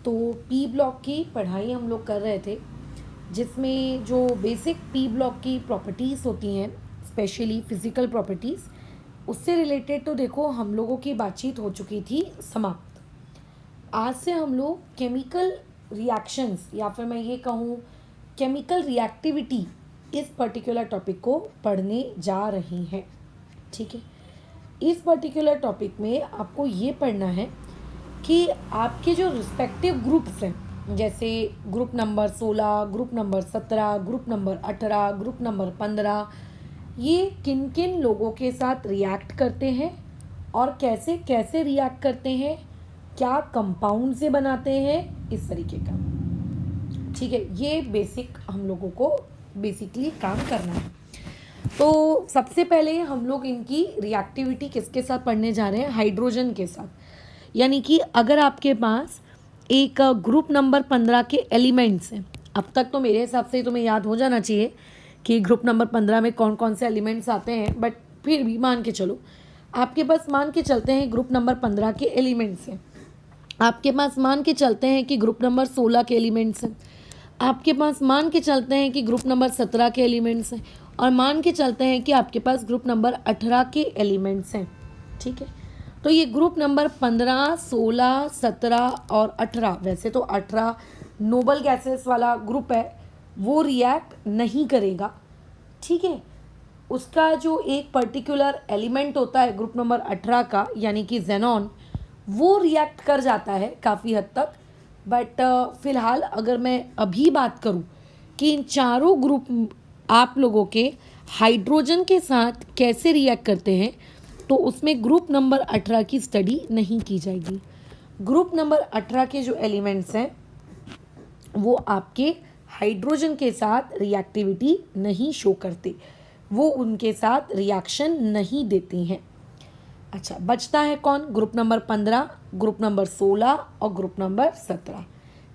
तो P block की पढ़ाई हम लोग कर रहे थे, जिसमें जो बेसिक पी ब्लॉक की प्रॉपर्टीज़ होती हैं, स्पेशली फिज़िकल प्रॉपर्टीज़, उससे रिलेटेड तो देखो हम लोगों की बातचीत हो चुकी थी समाप्त। आज से हम लोग केमिकल रिएक्शंस या फिर मैं ये कहूँ केमिकल रिएक्टिविटी, इस पर्टिकुलर टॉपिक को पढ़ने जा रही हैं। ठीक है, इस पर्टिकुलर टॉपिक में आपको ये पढ़ना है कि आपके जो रिस्पेक्टिव ग्रुप्स हैं, जैसे group number 16, group number 17, group number 18, group number 15, ये किन किन लोगों के साथ रिएक्ट करते हैं और कैसे कैसे रिएक्ट करते हैं, क्या कंपाउंड से बनाते हैं, इस तरीके का। ठीक है, ये बेसिक हम लोगों को बेसिकली काम करना है। तो सबसे पहले हम लोग इनकी रिएक्टिविटी किसके साथ पढ़ने जा रहे हैं? हाइड्रोजन के साथ। यानी कि अगर आपके पास एक ग्रुप नंबर 15 के एलिमेंट्स हैं, अब तक तो मेरे हिसाब से तुम्हें याद हो जाना चाहिए कि ग्रुप नंबर 15 में कौन कौन से एलिमेंट्स आते हैं, बट फिर भी मान के चलो, आपके पास मान के चलते हैं ग्रुप नंबर 15 के एलिमेंट्स हैं, आपके पास मान के चलते हैं कि ग्रुप नंबर 16 के एलिमेंट्स हैं, आपके पास मान के चलते हैं कि ग्रुप नंबर 17 के एलिमेंट्स हैं, और मान के चलते हैं कि आपके पास ग्रुप नंबर 18 के एलिमेंट्स हैं। ठीक है, तो ये ग्रुप नंबर 15, 16, 17 और 18, वैसे तो 18 नोबल गैसेस वाला ग्रुप है, वो रिएक्ट नहीं करेगा। ठीक है, उसका जो एक पर्टिकुलर एलिमेंट होता है ग्रुप नंबर 18 का, यानी कि जेनॉन, वो रिएक्ट कर जाता है काफ़ी हद तक। बट फ़िलहाल अगर मैं अभी बात करूं कि इन चारों ग्रुप आप लोगों के हाइड्रोजन के साथ कैसे रिएक्ट करते हैं, तो उसमें ग्रुप नंबर 18 की स्टडी नहीं की जाएगी। ग्रुप नंबर 18 के जो एलिमेंट्स हैं वो आपके हाइड्रोजन के साथ रिएक्टिविटी नहीं शो करते, वो उनके साथ रिएक्शन नहीं देते हैं। अच्छा, बचता है कौन? ग्रुप नंबर 15, ग्रुप नंबर 16 और ग्रुप नंबर 17।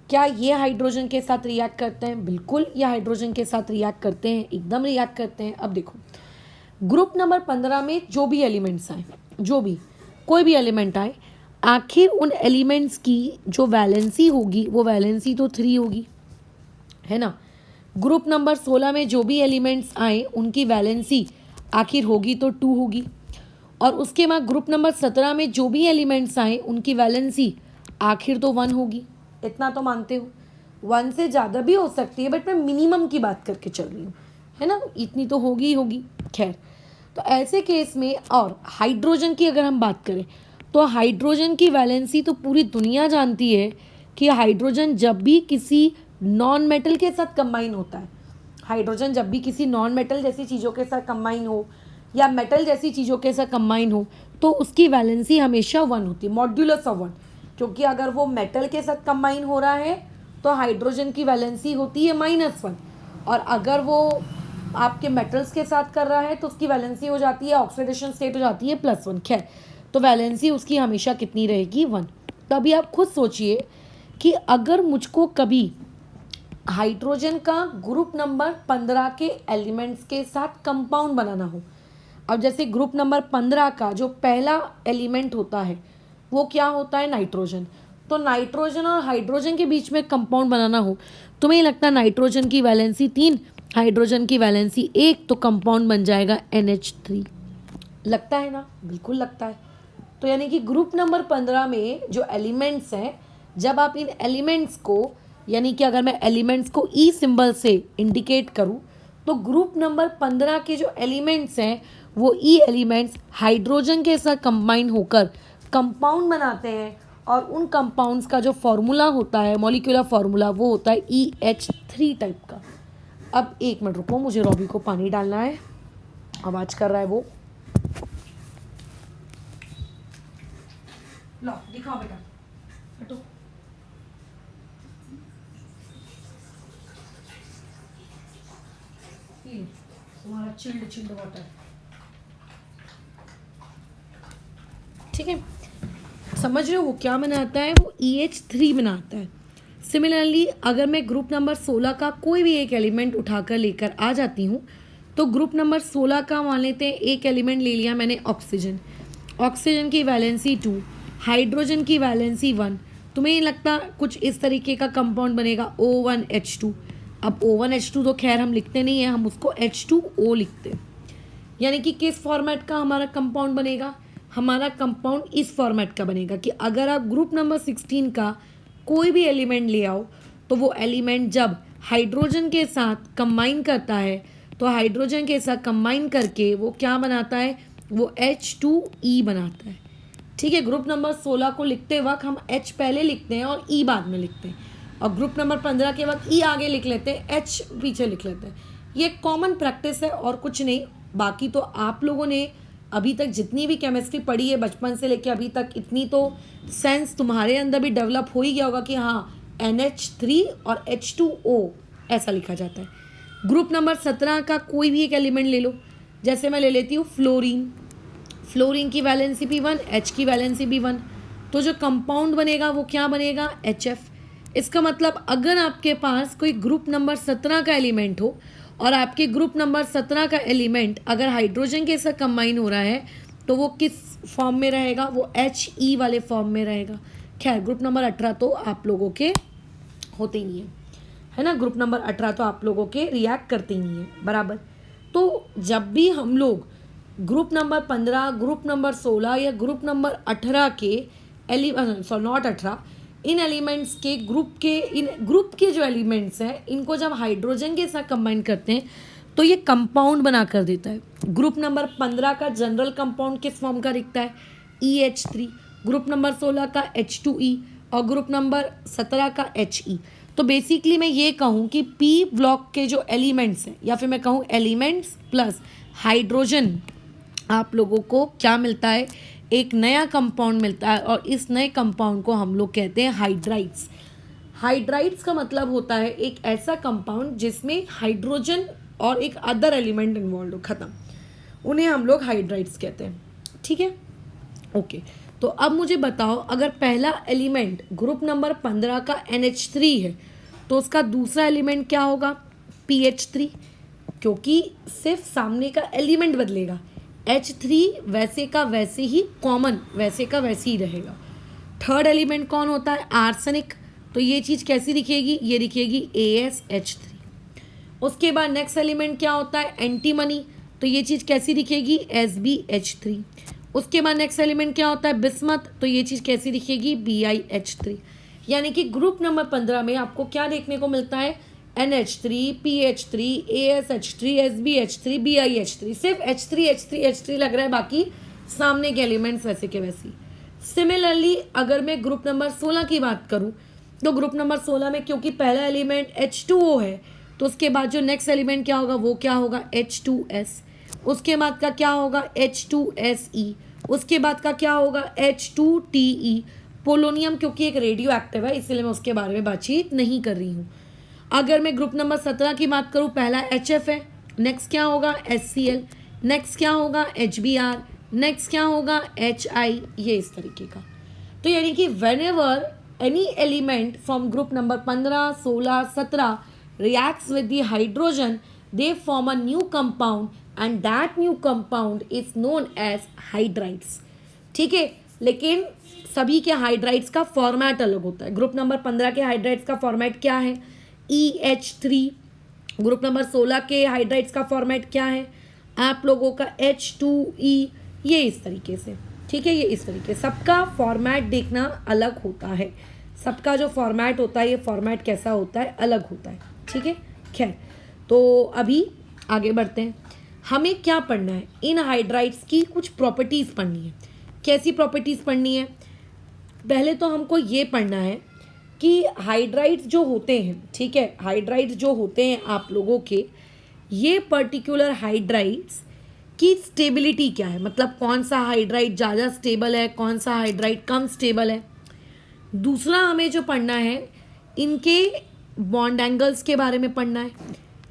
क्या ये हाइड्रोजन के साथ रिएक्ट करते हैं? बिल्कुल, ये हाइड्रोजन के साथ रिएक्ट करते हैं, एकदम रिएक्ट करते हैं। अब देखो, ग्रुप नंबर 15 में जो भी एलिमेंट्स आए, जो भी कोई भी एलिमेंट आए, आखिर उन एलिमेंट्स की जो वैलेंसी होगी वो वैलेंसी तो 3 होगी, है ना। ग्रुप नंबर 16 में जो भी एलिमेंट्स आए उनकी वैलेंसी आखिर होगी तो 2 होगी, और उसके बाद ग्रुप नंबर 17 में जो भी एलिमेंट्स आए उनकी वैलेंसी आखिर तो 1 होगी। इतना तो मानते हो, 1 से ज़्यादा भी हो सकती है, बट मैं मिनिमम की बात करके चल रही हूँ, है ना, इतनी तो होगी ही होगी। खैर, तो ऐसे केस में, और हाइड्रोजन की अगर हम बात करें तो हाइड्रोजन की वैलेंसी तो पूरी दुनिया जानती है कि हाइड्रोजन जब भी किसी नॉन मेटल के साथ कंबाइन होता है, हाइड्रोजन जब भी किसी नॉन मेटल जैसी चीज़ों के साथ कंबाइन हो या मेटल जैसी चीज़ों के साथ कंबाइन हो, तो उसकी वैलेंसी हमेशा 1 होती है, मॉड्यूलस ऑफ 1। क्योंकि अगर वो मेटल के साथ कंबाइन हो रहा है तो हाइड्रोजन की वैलेंसी होती है -1, और अगर वो आपके मेटल्स के साथ कर रहा है तो उसकी वैलेंसी हो जाती है, ऑक्सीडेशन स्टेट हो जाती है +1। खैर, तो वैलेंसी उसकी हमेशा कितनी रहेगी? 1। तो अभी आप खुद सोचिए कि अगर मुझको कभी हाइड्रोजन का ग्रुप नंबर 15 के एलिमेंट्स के साथ कंपाउंड बनाना हो, अब जैसे ग्रुप नंबर 15 का जो पहला एलिमेंट होता है वो क्या होता है? नाइट्रोजन। तो नाइट्रोजन और हाइड्रोजन के बीच में कंपाउंड बनाना हो, तुम्हें लगता है नाइट्रोजन की वैलेंसी 3, हाइड्रोजन की वैलेंसी 1, तो कंपाउंड बन जाएगा NH3। लगता है ना? बिल्कुल लगता है। तो यानी कि ग्रुप नंबर 15 में जो एलिमेंट्स हैं, जब आप इन एलिमेंट्स को, यानी कि अगर मैं एलिमेंट्स को ई सिंबल से इंडिकेट करूं, तो ग्रुप नंबर 15 के जो एलिमेंट्स हैं वो ई एलिमेंट्स हाइड्रोजन के साथ कंबाइन होकर कंपाउंड बनाते हैं, और उन कंपाउंड्स का जो फॉर्मूला होता है, मॉलिक्यूलर फॉर्मूला, वो होता है EH3 टाइप का। अब 1 मिनट रुको, मुझे रॉबी को पानी डालना है, आवाज़ कर रहा है वो। लो दिखाओ बेटा, हटो। तुम्हारा चिल्ड वाटर, ठीक है। समझ रहे हो वो क्या बनाता है? वो EH3 बनाता है। सिमिलरली अगर मैं ग्रुप नंबर 16 का कोई भी एक एलिमेंट उठाकर लेकर आ जाती हूँ, तो ग्रुप नंबर 16 का मान लेते हैं एक एलिमेंट ले लिया मैंने, ऑक्सीजन। ऑक्सीजन की वैलेंसी 2, हाइड्रोजन की वैलेंसी 1, तुम्हें नहीं लगता कुछ इस तरीके का कंपाउंड बनेगा O1H2। अब O1H2 तो खैर हम लिखते नहीं हैं, हम उसको H2O लिखते हैं। यानी कि किस फॉर्मेट का हमारा कंपाउंड बनेगा, हमारा कंपाउंड इस फॉर्मेट का बनेगा कि अगर आप ग्रुप नंबर 16 का कोई भी एलिमेंट ले आओ तो वो एलिमेंट जब हाइड्रोजन के साथ कंबाइन करता है तो हाइड्रोजन के साथ कंबाइन करके वो क्या बनाता है, वो H2E बनाता है। ठीक है, ग्रुप नंबर 16 को लिखते वक्त हम H पहले लिखते हैं और E बाद में लिखते हैं, और ग्रुप नंबर 15 के वक्त E आगे लिख लेते हैं, H पीछे लिख लेते हैं। ये कॉमन प्रैक्टिस है और कुछ नहीं। बाकी तो आप लोगों ने अभी तक जितनी भी केमिस्ट्री पढ़ी है बचपन से लेकर अभी तक, इतनी तो सेंस तुम्हारे अंदर भी डेवलप हो ही गया होगा कि हाँ NH3 और H2O ऐसा लिखा जाता है। ग्रुप नंबर 17 का कोई भी एक एलिमेंट ले लो, जैसे मैं ले लेती हूँ फ्लोरीन। फ्लोरीन की वैलेंसी P1, H की वैलेंसी B1, तो जो कंपाउंड बनेगा वो क्या बनेगा, HF। इसका मतलब अगर आपके पास कोई ग्रुप नंबर 17 का एलिमेंट हो और आपके ग्रुप नंबर 17 का एलिमेंट अगर हाइड्रोजन के साथ कंबाइन हो रहा है तो वो किस फॉर्म में रहेगा, वो HE वाले फॉर्म में रहेगा। खैर ग्रुप नंबर 18 तो आप लोगों के होते ही नहीं है ना, ग्रुप नंबर 18 तो आप लोगों के रिएक्ट करते ही नहीं है बराबर। तो जब भी हम लोग ग्रुप नंबर 15, ग्रुप नंबर 16 या ग्रुप नंबर 18 के नॉट 18, इन एलिमेंट्स के इन ग्रुप के जो एलिमेंट्स हैं इनको जब हाइड्रोजन के साथ कंबाइन करते हैं तो ये कंपाउंड बना कर देता है। ग्रुप नंबर 15 का जनरल कंपाउंड किस फॉर्म का दिखता है, EH3, ग्रुप नंबर 16 का H2E और ग्रुप नंबर 17 का HE। तो बेसिकली मैं ये कहूँ कि P ब्लॉक के जो एलिमेंट्स हैं, या फिर मैं कहूँ एलिमेंट्स प्लस हाइड्रोजन, आप लोगों को क्या मिलता है, एक नया कंपाउंड मिलता है, और इस नए कंपाउंड को हम लोग कहते हैं हाइड्राइड्स। हाइड्राइड्स का मतलब होता है एक ऐसा कंपाउंड जिसमें हाइड्रोजन और एक अदर एलिमेंट इन्वॉल्व हो, खत्म, उन्हें हम लोग हाइड्राइड्स कहते हैं। ठीक है, ओके। तो अब मुझे बताओ, अगर पहला एलिमेंट ग्रुप नंबर 15 का NH3 है तो उसका दूसरा एलिमेंट क्या होगा, PH3, क्योंकि सिर्फ सामने का एलिमेंट बदलेगा। H3 वैसे का वैसे ही कॉमन, वैसे का वैसे ही रहेगा। थर्ड एलिमेंट कौन होता है, आर्सेनिक, तो ये चीज़ कैसी दिखेगी, ये दिखेगी AsH3। उसके बाद नेक्स्ट एलिमेंट क्या होता है, एंटीमनी, तो ये चीज़ कैसी दिखेगी, SbH3। उसके बाद नेक्स्ट एलिमेंट क्या होता है, बिस्मथ, तो ये चीज़ कैसी दिखेगी, BiH3। यानी कि ग्रुप नंबर 15 में आपको क्या देखने को मिलता है, NH3, PH3, AsH3, SbH3, BiH3, सिर्फ H3 लग रहा है, बाकी सामने के एलिमेंट्स वैसे के वैसे। सिमिलरली अगर मैं ग्रुप नंबर 16 की बात करूं तो ग्रुप नंबर 16 में क्योंकि पहला एलिमेंट H2O है तो उसके बाद जो नेक्स्ट एलिमेंट क्या होगा, वो क्या होगा, H2S। उसके बाद का क्या होगा, H2Se। उसके बाद का क्या होगा, H2Te। पोलोनियम क्योंकि एक रेडियो एक्टिव है इसलिए मैं उसके बारे में बातचीत नहीं कर रही हूँ। अगर मैं ग्रुप नंबर 17 की बात करूँ, पहला HF है, नेक्स्ट क्या होगा, HCl, नेक्स्ट क्या होगा, HBr, नेक्स्ट क्या होगा, HI, ये इस तरीके का। तो यानी कि whenever any element from group number 15, 16, 17 reacts with the hydrogen, they form a new compound and that new compound is known as hydrides। ठीक है, लेकिन सभी के हाइड्राइड्स का फॉर्मेट अलग होता है। ग्रुप नंबर 15 के हाइड्राइड्स का फॉर्मेट क्या है, EH3। ग्रुप नंबर 16 के हाइड्राइड्स का फॉर्मेट क्या है आप लोगों का, H2E। ये इस तरीके से, ठीक है, ये इस तरीके, सबका फॉर्मेट देखना अलग होता है, सबका जो फॉर्मेट होता है, ये फॉर्मेट कैसा होता है, अलग होता है। ठीक है, खैर तो अभी आगे बढ़ते हैं। हमें क्या पढ़ना है, इन हाइड्राइड्स की कुछ प्रॉपर्टीज़ पढ़नी है। कैसी प्रॉपर्टीज़ पढ़नी है, पहले तो हमको ये पढ़ना है कि हाइड्राइड्स जो होते हैं, ठीक है, हाइड्राइड्स जो होते हैं आप लोगों के, ये पर्टिकुलर हाइड्राइड्स की स्टेबिलिटी क्या है, मतलब कौन सा हाइड्राइड ज़्यादा स्टेबल है, कौन सा हाइड्राइड कम स्टेबल है। दूसरा हमें जो पढ़ना है, इनके बॉन्ड एंगल्स के बारे में पढ़ना है,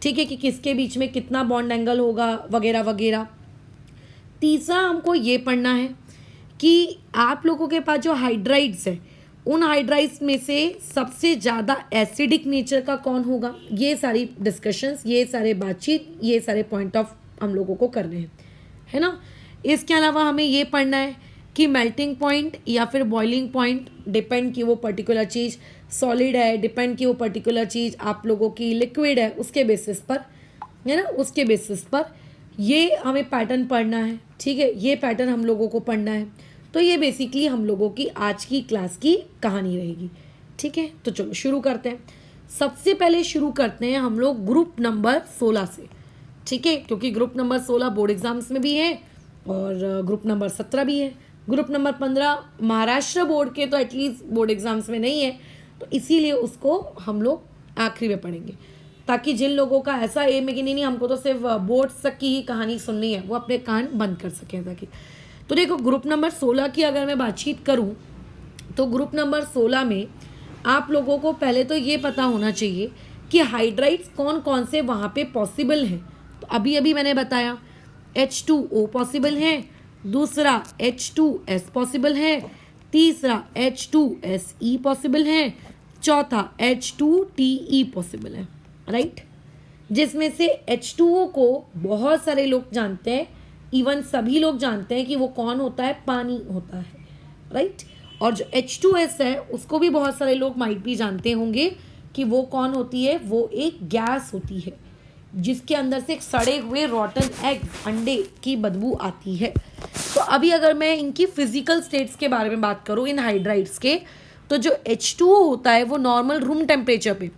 ठीक है, कि किसके बीच में कितना बॉन्ड एंगल होगा वगैरह वगैरह। तीसरा हमको ये पढ़ना है कि आप लोगों के पास जो हाइड्राइड्स है, उन हाइड्राइड्स में से सबसे ज़्यादा एसिडिक नेचर का कौन होगा। ये सारी डिस्कशंस, ये सारे बातचीत, ये सारे पॉइंट ऑफ हम लोगों को करने हैं, है ना। इसके अलावा हमें ये पढ़ना है कि मेल्टिंग पॉइंट या फिर बॉइलिंग पॉइंट डिपेंड कि वो पर्टिकुलर चीज़ सॉलिड है, डिपेंड कि वो पर्टिकुलर चीज़ आप लोगों की लिक्विड है, उसके बेसिस पर, है ना, उसके बेसिस पर ये हमें पैटर्न पढ़ना है। ठीक है, ये पैटर्न हम लोगों को पढ़ना है। तो ये बेसिकली हम लोगों की आज की क्लास की कहानी रहेगी। ठीक है, तो चलो शुरू करते हैं। सबसे पहले शुरू करते हैं हम लोग ग्रुप नंबर 16 से। ठीक है, क्योंकि ग्रुप नंबर 16 बोर्ड एग्जाम्स में भी है और ग्रुप नंबर 17 भी है। ग्रुप नंबर 15 महाराष्ट्र बोर्ड के तो एटलीस्ट बोर्ड एग्जाम्स में नहीं है, तो इसीलिए उसको हम लोग आखिरी में पढ़ेंगे, ताकि जिन लोगों का ऐसा एम है कि नहीं हमको तो सिर्फ बोर्ड तक की ही कहानी सुननी है, वो अपने कान बंद कर सकें ताकि। तो देखो, ग्रुप नंबर 16 की अगर मैं बातचीत करूं तो ग्रुप नंबर 16 में आप लोगों को पहले तो ये पता होना चाहिए कि हाइड्राइड्स कौन कौन से वहाँ पे पॉसिबल हैं। तो अभी अभी मैंने बताया H2O पॉसिबल है, दूसरा H2S पॉसिबल है, तीसरा H2SE पॉसिबल है, चौथा H2TE पॉसिबल है, राइट। जिसमें से H2O को बहुत सारे लोग जानते हैं, इवन सभी लोग जानते हैं कि वो कौन होता है, पानी होता है, राइट। और जो H2S है उसको भी बहुत सारे लोग माइट भी जानते होंगे कि वो कौन होती है, वो एक गैस होती है जिसके अंदर से एक सड़े हुए रॉटन एग, अंडे की बदबू आती है। तो अभी अगर मैं इनकी फिजिकल स्टेट्स के बारे में बात करूँ इन हाइड्राइड्स के, तो जो H2O होता है वो नॉर्मल रूम टेम्परेचर पे,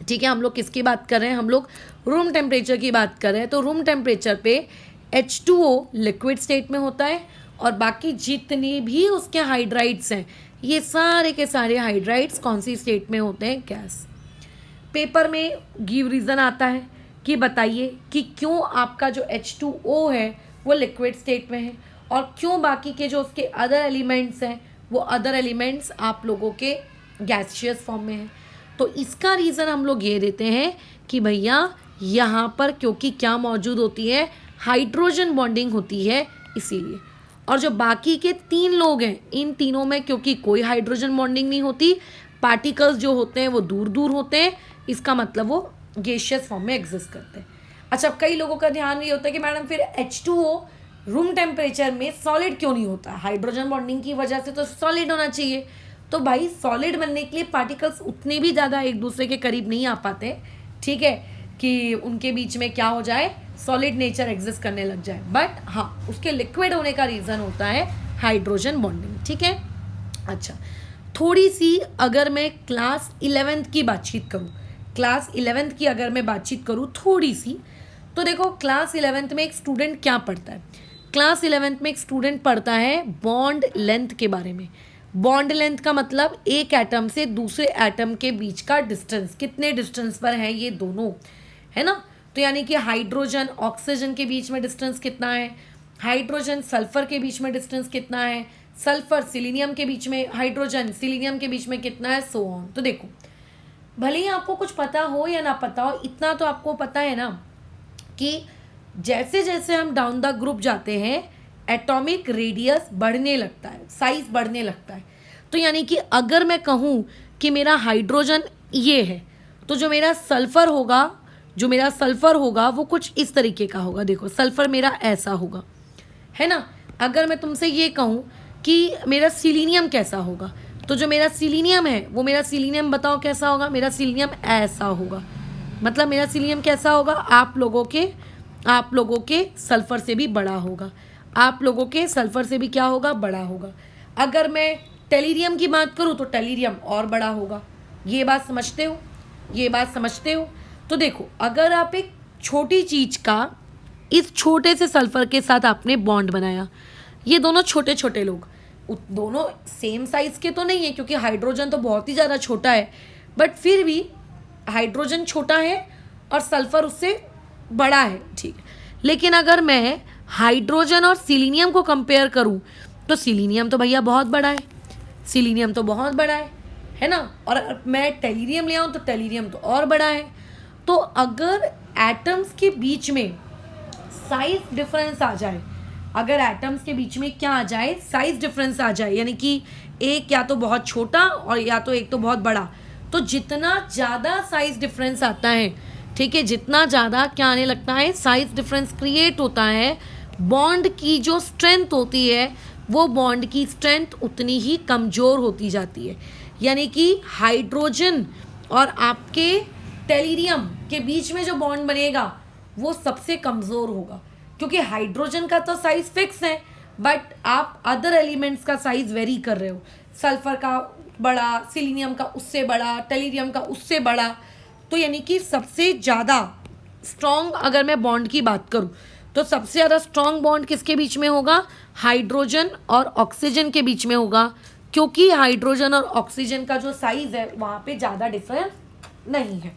ठीक है, हम लोग किसकी बात कर रहे हैं, हम लोग रूम टेम्परेचर की बात कर रहे हैं। तो रूम टेम्परेचर पे H2O लिक्विड स्टेट में होता है और बाकी जितने भी उसके हाइड्राइड्स हैं ये सारे के सारे हाइड्राइड्स कौन सी स्टेट में होते हैं, गैस। पेपर में गिव रीज़न आता है कि बताइए कि क्यों आपका जो H2O है वो लिक्विड स्टेट में है और क्यों बाकी के जो उसके अदर एलिमेंट्स हैं वो अदर एलिमेंट्स आप लोगों के गैसियस फॉर्म में हैं। तो इसका रीज़न हम लोग ये देते हैं कि भैया यहाँ पर क्योंकि क्या मौजूद होती है, हाइड्रोजन बॉन्डिंग होती है इसीलिए। और जो बाकी के 3 लोग हैं इन तीनों में क्योंकि कोई हाइड्रोजन बॉन्डिंग नहीं होती, पार्टिकल्स जो होते हैं वो दूर दूर होते हैं, इसका मतलब वो गैसियस फॉर्म में एग्जिस्ट करते हैं। अच्छा, कई लोगों का ध्यान ये होता है कि मैडम फिर H2O रूम टेम्परेचर में सॉलिड क्यों नहीं होता, हाइड्रोजन बॉन्डिंग की वजह से तो सॉलिड होना चाहिए। तो भाई सॉलिड बनने के लिए पार्टिकल्स उतने भी ज़्यादा एक दूसरे के करीब नहीं आ पाते, ठीक है, कि उनके बीच में क्या हो जाए, सॉलिड नेचर एग्जिस्ट करने लग जाए। बट हाँ, उसके लिक्विड होने का रीज़न होता है हाइड्रोजन बॉन्डिंग, ठीक है। अच्छा, थोड़ी सी अगर मैं क्लास 11th की बातचीत करूँ, क्लास 11th की अगर मैं बातचीत करूँ थोड़ी सी, तो देखो क्लास 11th में एक स्टूडेंट क्या पढ़ता है, क्लास 11th में एक स्टूडेंट पढ़ता है बॉन्ड लेंथ के बारे में। बॉन्ड लेंथ का मतलब एक एटम से दूसरे एटम के बीच का डिस्टेंस, कितने डिस्टेंस पर है ये दोनों, है ना। तो यानी कि हाइड्रोजन ऑक्सीजन के बीच में डिस्टेंस कितना है, हाइड्रोजन सल्फर के बीच में डिस्टेंस कितना है, सल्फर सिलीनियम के बीच में, हाइड्रोजन सिलीनियम के बीच में कितना है, सो ऑन। तो देखो, भले ही आपको कुछ पता हो या ना पता हो, इतना तो आपको पता है ना कि जैसे जैसे हम डाउन द ग्रुप जाते हैं एटॉमिक रेडियस बढ़ने लगता है, साइज बढ़ने लगता है। तो यानी कि अगर मैं कहूँ कि मेरा हाइड्रोजन ये है, तो जो मेरा सल्फर होगा वो कुछ इस तरीके का होगा। देखो, सल्फर मेरा ऐसा होगा, है ना। अगर मैं तुमसे ये कहूँ कि मेरा सिलीनियम कैसा होगा, तो जो मेरा सिलीनियम है वो मेरा सिलीनियम बताओ कैसा होगा, मेरा सिलीनियम ऐसा होगा। मतलब मेरा सिलीनियम कैसा होगा, आप लोगों के सल्फर से भी बड़ा होगा, आप लोगों के सल्फर से भी क्या होगा, बड़ा होगा। अगर मैं टेलीरियम की बात करूँ तो टेलीरियम और बड़ा होगा। ये बात समझते हो। तो देखो, अगर आप एक छोटी चीज़ का इस छोटे से सल्फर के साथ आपने बॉन्ड बनाया, ये दोनों छोटे छोटे लोग, दोनों सेम साइज़ के तो नहीं है क्योंकि हाइड्रोजन तो बहुत ही ज़्यादा छोटा है, बट फिर भी हाइड्रोजन छोटा है और सल्फर उससे बड़ा है, ठीक है। लेकिन अगर मैं हाइड्रोजन और सिलीनियम को कंपेयर करूं तो सिलीनियम तो भैया बहुत बड़ा है ना। और मैं टेलीरियम ले आऊँ तो टेलीरियम तो और बड़ा है। तो अगर एटम्स के बीच में साइज डिफरेंस आ जाए, अगर एटम्स के बीच में क्या आ जाए, साइज डिफरेंस आ जाए, यानी कि एक या तो बहुत छोटा और या तो एक तो बहुत बड़ा, तो जितना ज़्यादा साइज डिफरेंस आता है, ठीक है, जितना ज़्यादा क्या आने लगता है, साइज डिफरेंस क्रिएट होता है, बॉन्ड की जो स्ट्रेंथ होती है वो बॉन्ड की स्ट्रेंथ उतनी ही कमज़ोर होती जाती है। यानी कि हाइड्रोजन और आपके टेलीरियम के बीच में जो बॉन्ड बनेगा वो सबसे कमज़ोर होगा, क्योंकि हाइड्रोजन का तो साइज फिक्स है, बट आप अदर एलिमेंट्स का साइज वेरी कर रहे हो। सल्फर का बड़ा, सिलीनियम का उससे बड़ा, टेलीरियम का उससे बड़ा। तो यानी कि सबसे ज़्यादा स्ट्रॉन्ग अगर मैं बॉन्ड की बात करूं तो सबसे ज़्यादा स्ट्रॉन्ग बॉन्ड किसके बीच में होगा? हाइड्रोजन और ऑक्सीजन के बीच में होगा, क्योंकि हाइड्रोजन और ऑक्सीजन का जो साइज है वहाँ पे ज़्यादा डिफरेंस नहीं है।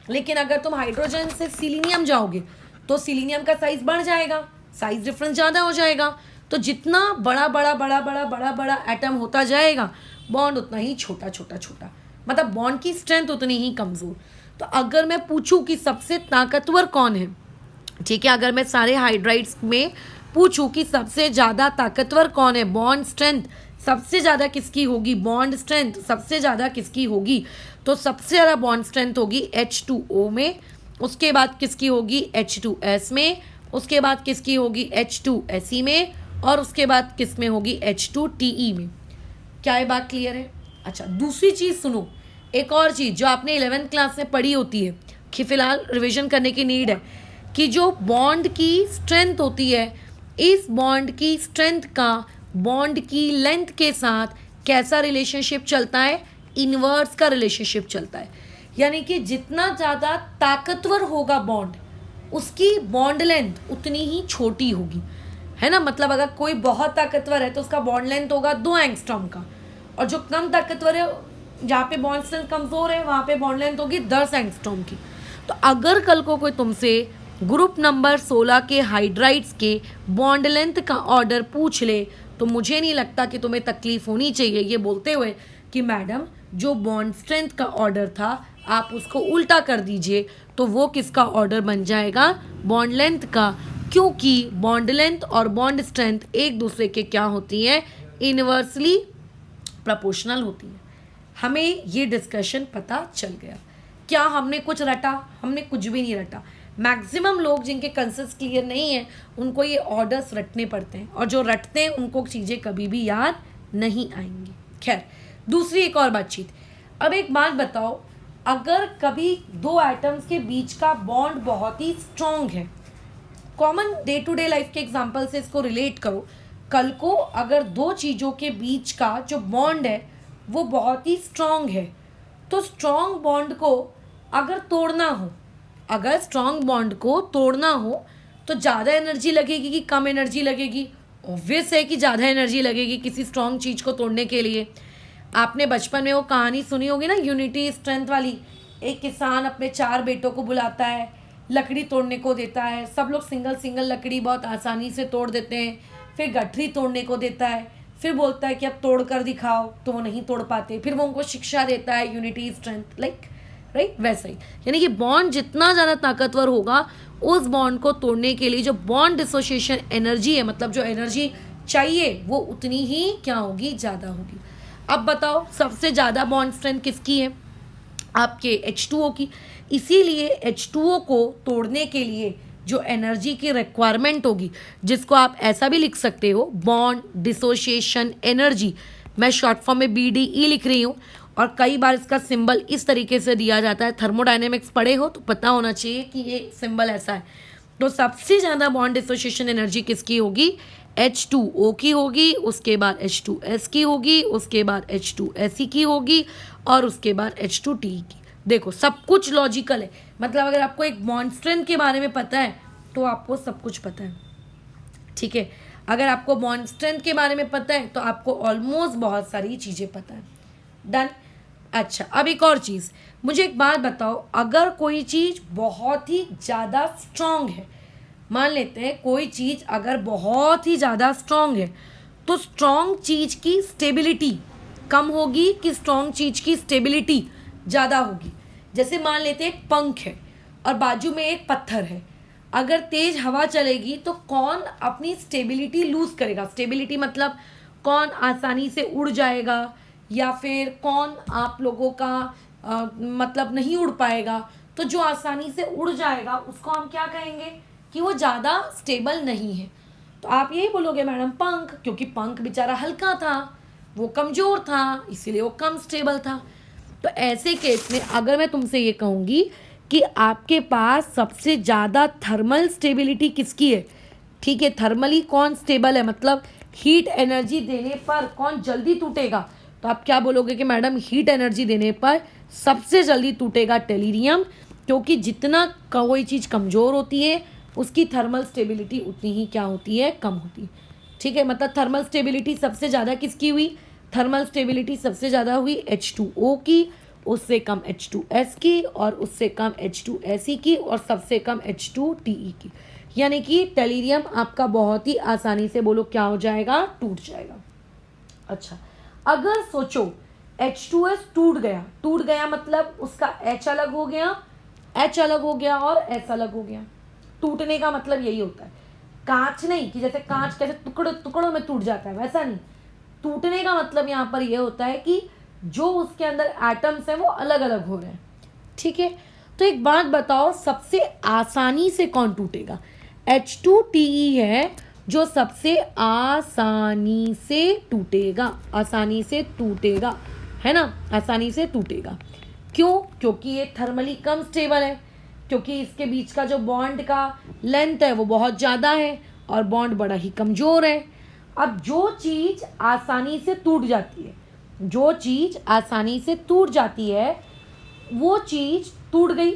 लेकिन अगर तुम हाइड्रोजन से सिलीनियम जाओगे तो सिलीनियम का साइज बढ़ जाएगा, साइज डिफरेंस ज़्यादा हो जाएगा। तो जितना बड़ा बड़ा बड़ा बड़ा बड़ा बड़ा एटम होता जाएगा बॉन्ड उतना ही छोटा छोटा छोटा, मतलब बॉन्ड की स्ट्रेंथ उतनी ही कमज़ोर। तो अगर मैं पूछूं कि सबसे ताकतवर कौन है, ठीक है, अगर मैं सारे हाइड्राइड्स में पूछूं कि सबसे ज़्यादा ताकतवर कौन है, बॉन्ड स्ट्रेंथ सबसे ज़्यादा किसकी होगी, बॉन्ड स्ट्रेंथ सबसे ज़्यादा किसकी होगी, तो सबसे ज़्यादा बॉन्ड स्ट्रेंथ होगी H2O में, उसके बाद किसकी होगी H2S में, उसके बाद किसकी होगी H2Se में, और उसके बाद किस में होगी H2Te में। क्या ये बात क्लियर है? अच्छा, दूसरी चीज़ सुनो, एक और चीज़ जो आपने 11th क्लास में पढ़ी होती है कि फ़िलहाल रिवीजन करने की नीड है, कि जो बॉन्ड की स्ट्रेंथ होती है, इस बॉन्ड की स्ट्रेंथ का बॉन्ड की लेंथ के साथ कैसा रिलेशनशिप चलता है? इनवर्स का रिलेशनशिप चलता है। यानी कि जितना ज़्यादा ताकतवर होगा बॉन्ड, उसकी बॉन्ड लेंथ उतनी ही छोटी होगी, है ना। मतलब अगर कोई बहुत ताकतवर है तो उसका बॉन्ड लेंथ होगा 2 एंगस्ट्रॉम का, और जो कम ताकतवर है, जहाँ पे बॉन्ड स्ट्रेंथ कमज़ोर है, वहाँ पे बॉन्ड लेंथ होगी 10 एंगस्ट्रॉम की। तो अगर कल को कोई तुमसे ग्रुप नंबर 16 के हाइड्राइड्स के बॉन्ड लेंथ का ऑर्डर पूछ ले तो मुझे नहीं लगता कि तुम्हें तकलीफ होनी चाहिए ये बोलते हुए कि मैडम जो बॉन्ड स्ट्रेंथ का ऑर्डर था आप उसको उल्टा कर दीजिए, तो वो किसका ऑर्डर बन जाएगा? बॉन्ड लेंथ का, क्योंकि बॉन्ड लेंथ और बॉन्ड स्ट्रेंथ एक दूसरे के क्या होती हैं? इनवर्सली प्रोपोर्शनल होती है। हमें ये डिस्कशन पता चल गया। क्या हमने कुछ रटा? हमने कुछ भी नहीं रटा। मैक्सिमम लोग जिनके कंसेप्ट क्लियर नहीं है उनको ये ऑर्डर्स रटने पड़ते हैं, और जो रटते हैं उनको चीज़ें कभी भी याद नहीं आएंगी। खैर, दूसरी एक और बातचीत। अब एक बात बताओ, अगर कभी दो एटम्स के बीच का बॉन्ड बहुत ही स्ट्रॉन्ग है, common day to day life के एग्जाम्पल से इसको रिलेट करो। कल को अगर दो चीज़ों के बीच का जो बॉन्ड है वो बहुत ही स्ट्रॉन्ग है, तो स्ट्रॉन्ग बॉन्ड को अगर तोड़ना हो, अगर स्ट्रॉन्ग बॉन्ड को तोड़ना हो तो ज़्यादा एनर्जी लगेगी कि कम एनर्जी लगेगी? ऑब्वियस है कि ज़्यादा एनर्जी लगेगी किसी स्ट्रॉन्ग चीज़ को तोड़ने के लिए। आपने बचपन में वो कहानी सुनी होगी ना, यूनिटी स्ट्रेंथ वाली। एक किसान अपने 4 बेटों को बुलाता है, लकड़ी तोड़ने को देता है। सब लोग सिंगल सिंगल लकड़ी बहुत आसानी से तोड़ देते हैं। फिर गठरी तोड़ने को देता है, फिर बोलता है कि अब तोड़ कर दिखाओ, तो वो नहीं तोड़ पाते। फिर वो उनको शिक्षा देता है, यूनिटी स्ट्रेंथ, लाइक राइट, वैसा ही। यानी कि बॉन्ड जितना ज़्यादा ताकतवर होगा, उस बॉन्ड को तोड़ने के लिए जो बॉन्ड डिसोसिएशन एनर्जी है, मतलब जो एनर्जी चाहिए, वो उतनी ही क्या होगी? ज़्यादा होगी। अब बताओ सबसे ज़्यादा बॉन्ड स्ट्रेंथ किसकी है? आपके H2O की। इसीलिए H2O को तोड़ने के लिए जो एनर्जी की रिक्वायरमेंट होगी, जिसको आप ऐसा भी लिख सकते हो, बॉन्ड डिसोसिएशन एनर्जी, मैं शॉर्ट फॉर्म में BDE लिख रही हूँ, और कई बार इसका सिंबल इस तरीके से दिया जाता है। थर्मोडायनेमिक्स पढ़े हो तो पता होना चाहिए कि ये सिंबल ऐसा है। तो सबसे ज़्यादा बॉन्ड डिसोसिएशन एनर्जी किसकी होगी? H2O की होगी, उसके बाद H2S की होगी, उसके बाद H2Se की होगी, और उसके बाद H2Te की। देखो सब कुछ लॉजिकल है, मतलब अगर आपको एक बॉन्ड स्ट्रेंथ के बारे में पता है तो आपको सब कुछ पता है, ठीक है। अगर आपको बॉन्ड स्ट्रेंथ के बारे में पता है तो आपको ऑलमोस्ट बहुत सारी चीज़ें पता है। डन। अच्छा, अब एक और चीज़, मुझे एक बात बताओ, अगर कोई चीज़ बहुत ही ज़्यादा स्ट्रॉन्ग है, मान लेते हैं कोई चीज़ अगर बहुत ही ज़्यादा स्ट्रॉन्ग है, तो स्ट्रॉन्ग चीज़ की स्टेबिलिटी कम होगी कि स्ट्रॉन्ग चीज़ की स्टेबिलिटी ज़्यादा होगी? जैसे मान लेते हैं एक पंख है और बाजू में एक पत्थर है, अगर तेज़ हवा चलेगी तो कौन अपनी स्टेबिलिटी लूज़ करेगा? स्टेबिलिटी मतलब कौन आसानी से उड़ जाएगा, या फिर कौन आप लोगों का मतलब नहीं उड़ पाएगा? तो जो आसानी से उड़ जाएगा उसको हम क्या कहेंगे? कि वो ज़्यादा स्टेबल नहीं है। तो आप यही बोलोगे मैडम पंख, क्योंकि पंख बेचारा हल्का था, वो कमज़ोर था, इसीलिए वो कम स्टेबल था। तो ऐसे केस में अगर मैं तुमसे ये कहूँगी कि आपके पास सबसे ज़्यादा थर्मल स्टेबिलिटी किसकी है, ठीक है, थर्मली कौन स्टेबल है, मतलब हीट एनर्जी देने पर कौन जल्दी टूटेगा, तो आप क्या बोलोगे कि मैडम हीट एनर्जी देने पर सबसे जल्दी टूटेगा टेलीरियम, क्योंकि जितना कोई चीज़ कमज़ोर होती है उसकी थर्मल स्टेबिलिटी उतनी ही क्या होती है, कम होती है। ठीक है, मतलब थर्मल स्टेबिलिटी सबसे ज़्यादा किसकी हुई, थर्मल स्टेबिलिटी सबसे ज़्यादा हुई H2O की, उससे कम H2S की, और उससे कम H2Se की, और सबसे कम H2Te की। यानी कि टेलीरियम आपका बहुत ही आसानी से बोलो क्या हो जाएगा, टूट जाएगा। अच्छा, अगर सोचो H2S टूट गया मतलब उसका H अलग हो गया, H अलग हो गया और S अलग हो गया। टूटने का मतलब यही होता है, कांच नहीं कि जैसे कांच कैसे टुकड़ों में टूट जाता है, वैसा नहीं। टूटने का मतलब यहाँ पर यह होता है कि जो उसके अंदर एटम्स हैं वो अलग अलग हो रहे हैं। ठीक है, तो एक बात बताओ, सबसे आसानी से कौन टूटेगा, H2Te है जो सबसे आसानी से टूटेगा, आसानी से टूटेगा, है ना, आसानी से टूटेगा। क्यों, क्योंकि ये थर्मली कम स्टेबल है, क्योंकि इसके बीच का जो बॉन्ड का लेंथ है वो बहुत ज़्यादा है और बॉन्ड बड़ा ही कमज़ोर है। अब जो चीज़ आसानी से टूट जाती है, जो चीज़ आसानी से टूट जाती है वो चीज़ टूट गई,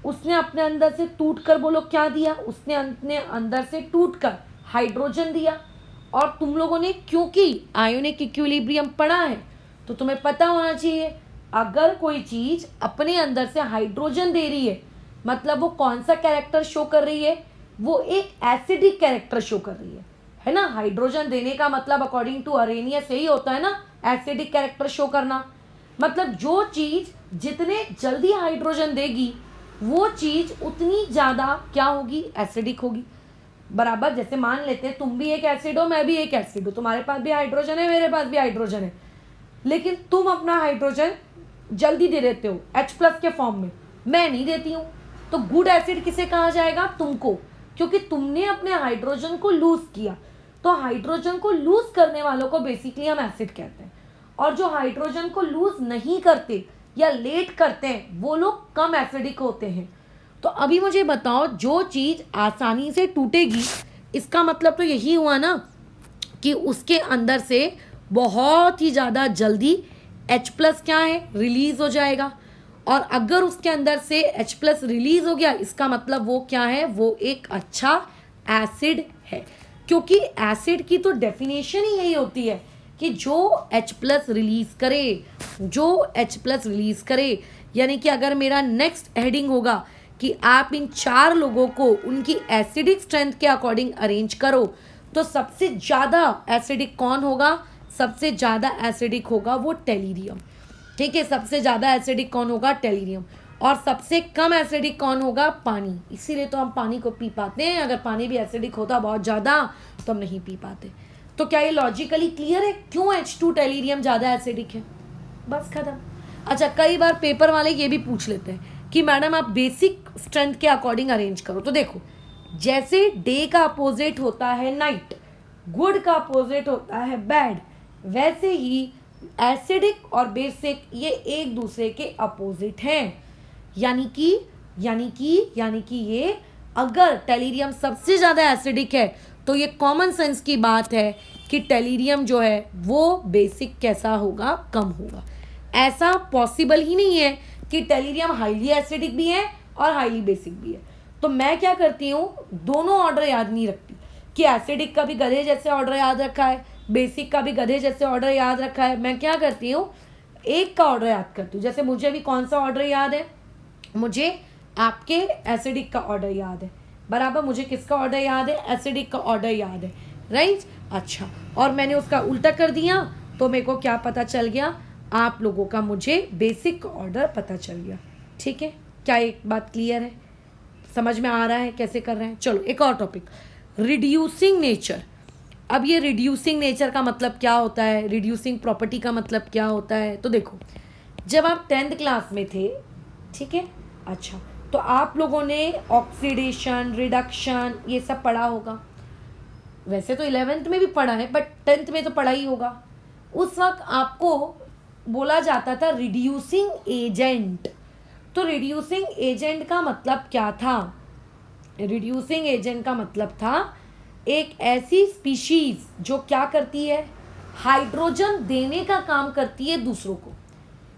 उसने अपने अंदर से टूट कर बोलो क्या दिया, उसने अपने अंदर से टूट कर हाइड्रोजन दिया। और तुम लोगों ने क्योंकि आयोनिक इक्विलिब्रियम पढ़ा है तो तुम्हें पता होना चाहिए, अगर कोई चीज़ अपने अंदर से हाइड्रोजन दे रही है मतलब वो कौन सा कैरेक्टर शो कर रही है, वो एक एसिडिक कैरेक्टर शो कर रही है ना। हाइड्रोजन देने का मतलब अकॉर्डिंग टू अरेनियस यही होता है ना, एसिडिक कैरेक्टर शो करना। मतलब जो चीज़ जितने जल्दी हाइड्रोजन देगी वो चीज़ उतनी ज़्यादा क्या होगी, एसिडिक होगी। बराबर, जैसे मान लेते हैं तुम भी एक एसिड हो, मैं भी एक एसिड हूँ, तुम्हारे पास भी हाइड्रोजन है, मेरे पास भी हाइड्रोजन है, लेकिन तुम अपना हाइड्रोजन जल्दी दे देते हो H+ के फॉर्म में, मैं नहीं देती हूँ। तो गुड एसिड किसे कहा जाएगा, तुमको, क्योंकि तुमने अपने हाइड्रोजन को लूज किया। तो हाइड्रोजन को लूज करने वालों को बेसिकली हम एसिड कहते हैं, और जो हाइड्रोजन को लूज नहीं करते या लेट करते हैं वो लोग कम एसिडिक होते हैं। तो अभी मुझे बताओ, जो चीज़ आसानी से टूटेगी इसका मतलब तो यही हुआ ना कि उसके अंदर से बहुत ही ज़्यादा जल्दी H+ क्या है, रिलीज हो जाएगा। और अगर उसके अंदर से H+ रिलीज हो गया इसका मतलब वो क्या है, वो एक अच्छा एसिड है, क्योंकि एसिड की तो डेफिनेशन ही यही होती है कि जो H+ रिलीज करे, जो H+ रिलीज करे। यानी कि अगर मेरा नेक्स्ट हेडिंग होगा कि आप इन 4 लोगों को उनकी एसिडिक स्ट्रेंथ के अकॉर्डिंग अरेंज करो, तो सबसे ज़्यादा एसिडिक कौन होगा, सबसे ज़्यादा एसिडिक होगा वो टेलीरियम। ठीक है, सबसे ज़्यादा एसिडिक कौन होगा, टेलीरियम। और सबसे कम एसिडिक कौन होगा, पानी। इसीलिए तो हम पानी को पी पाते हैं, अगर पानी भी एसिडिक होता बहुत ज़्यादा तो हम नहीं पी पाते। तो क्या ये लॉजिकली क्लियर है क्यों H2 टेलीरियम ज़्यादा एसिडिक है, बस खत्म। अच्छा, कई बार पेपर वाले ये भी पूछ लेते हैं कि मैडम आप बेसिक स्ट्रेंथ के अकॉर्डिंग अरेंज करो। तो देखो, जैसे डे का अपोजिट होता है नाइट, गुड का अपोजिट होता है बैड, वैसे ही एसिडिक और बेसिक ये एक दूसरे के अपोजिट हैं। यानी कि ये अगर टेलीरियम सबसे ज़्यादा एसिडिक है तो ये कॉमन सेंस की बात है कि टेलीरियम जो है वो बेसिक कैसा होगा, कम होगा। ऐसा पॉसिबल ही नहीं है कि टेलीरियम हाईली एसिडिक भी है और हाईली बेसिक भी है। तो मैं क्या करती हूँ, दोनों ऑर्डर याद नहीं रखती कि एसिडिक का भी गधे जैसे ऑर्डर याद रखा है, बेसिक का भी गधे जैसे ऑर्डर याद रखा है। मैं क्या करती हूँ, एक का ऑर्डर याद करती हूँ। जैसे मुझे भी कौन सा ऑर्डर याद है, मुझे आपके एसिडिक का ऑर्डर याद है, बराबर, मुझे किसका ऑर्डर याद है, एसिडिक का ऑर्डर याद है, राइट। अच्छा, और मैंने उसका उल्टा कर दिया तो मेरे को क्या पता चल गया, आप लोगों का मुझे बेसिक का ऑर्डर पता चल गया। ठीक है, क्या एक बात क्लियर है, समझ में आ रहा है कैसे कर रहे हैं। चलो एक और टॉपिक, रिड्यूसिंग नेचर। अब ये रिड्यूसिंग नेचर का मतलब क्या होता है, रिड्यूसिंग प्रॉपर्टी का मतलब क्या होता है। तो देखो, जब आप 10th क्लास में थे, ठीक है, अच्छा, तो आप लोगों ने ऑक्सीडेशन, रिडक्शन ये सब पढ़ा होगा। वैसे तो 11th में भी पढ़ा है बट 10th में तो पढ़ा ही होगा। उस वक्त आपको बोला जाता था रिड्यूसिंग एजेंट। तो रिड्यूसिंग एजेंट का मतलब क्या था? रिड्यूसिंग एजेंट का मतलब था एक ऐसी स्पीशीज जो क्या करती है, हाइड्रोजन देने का काम करती है दूसरों को,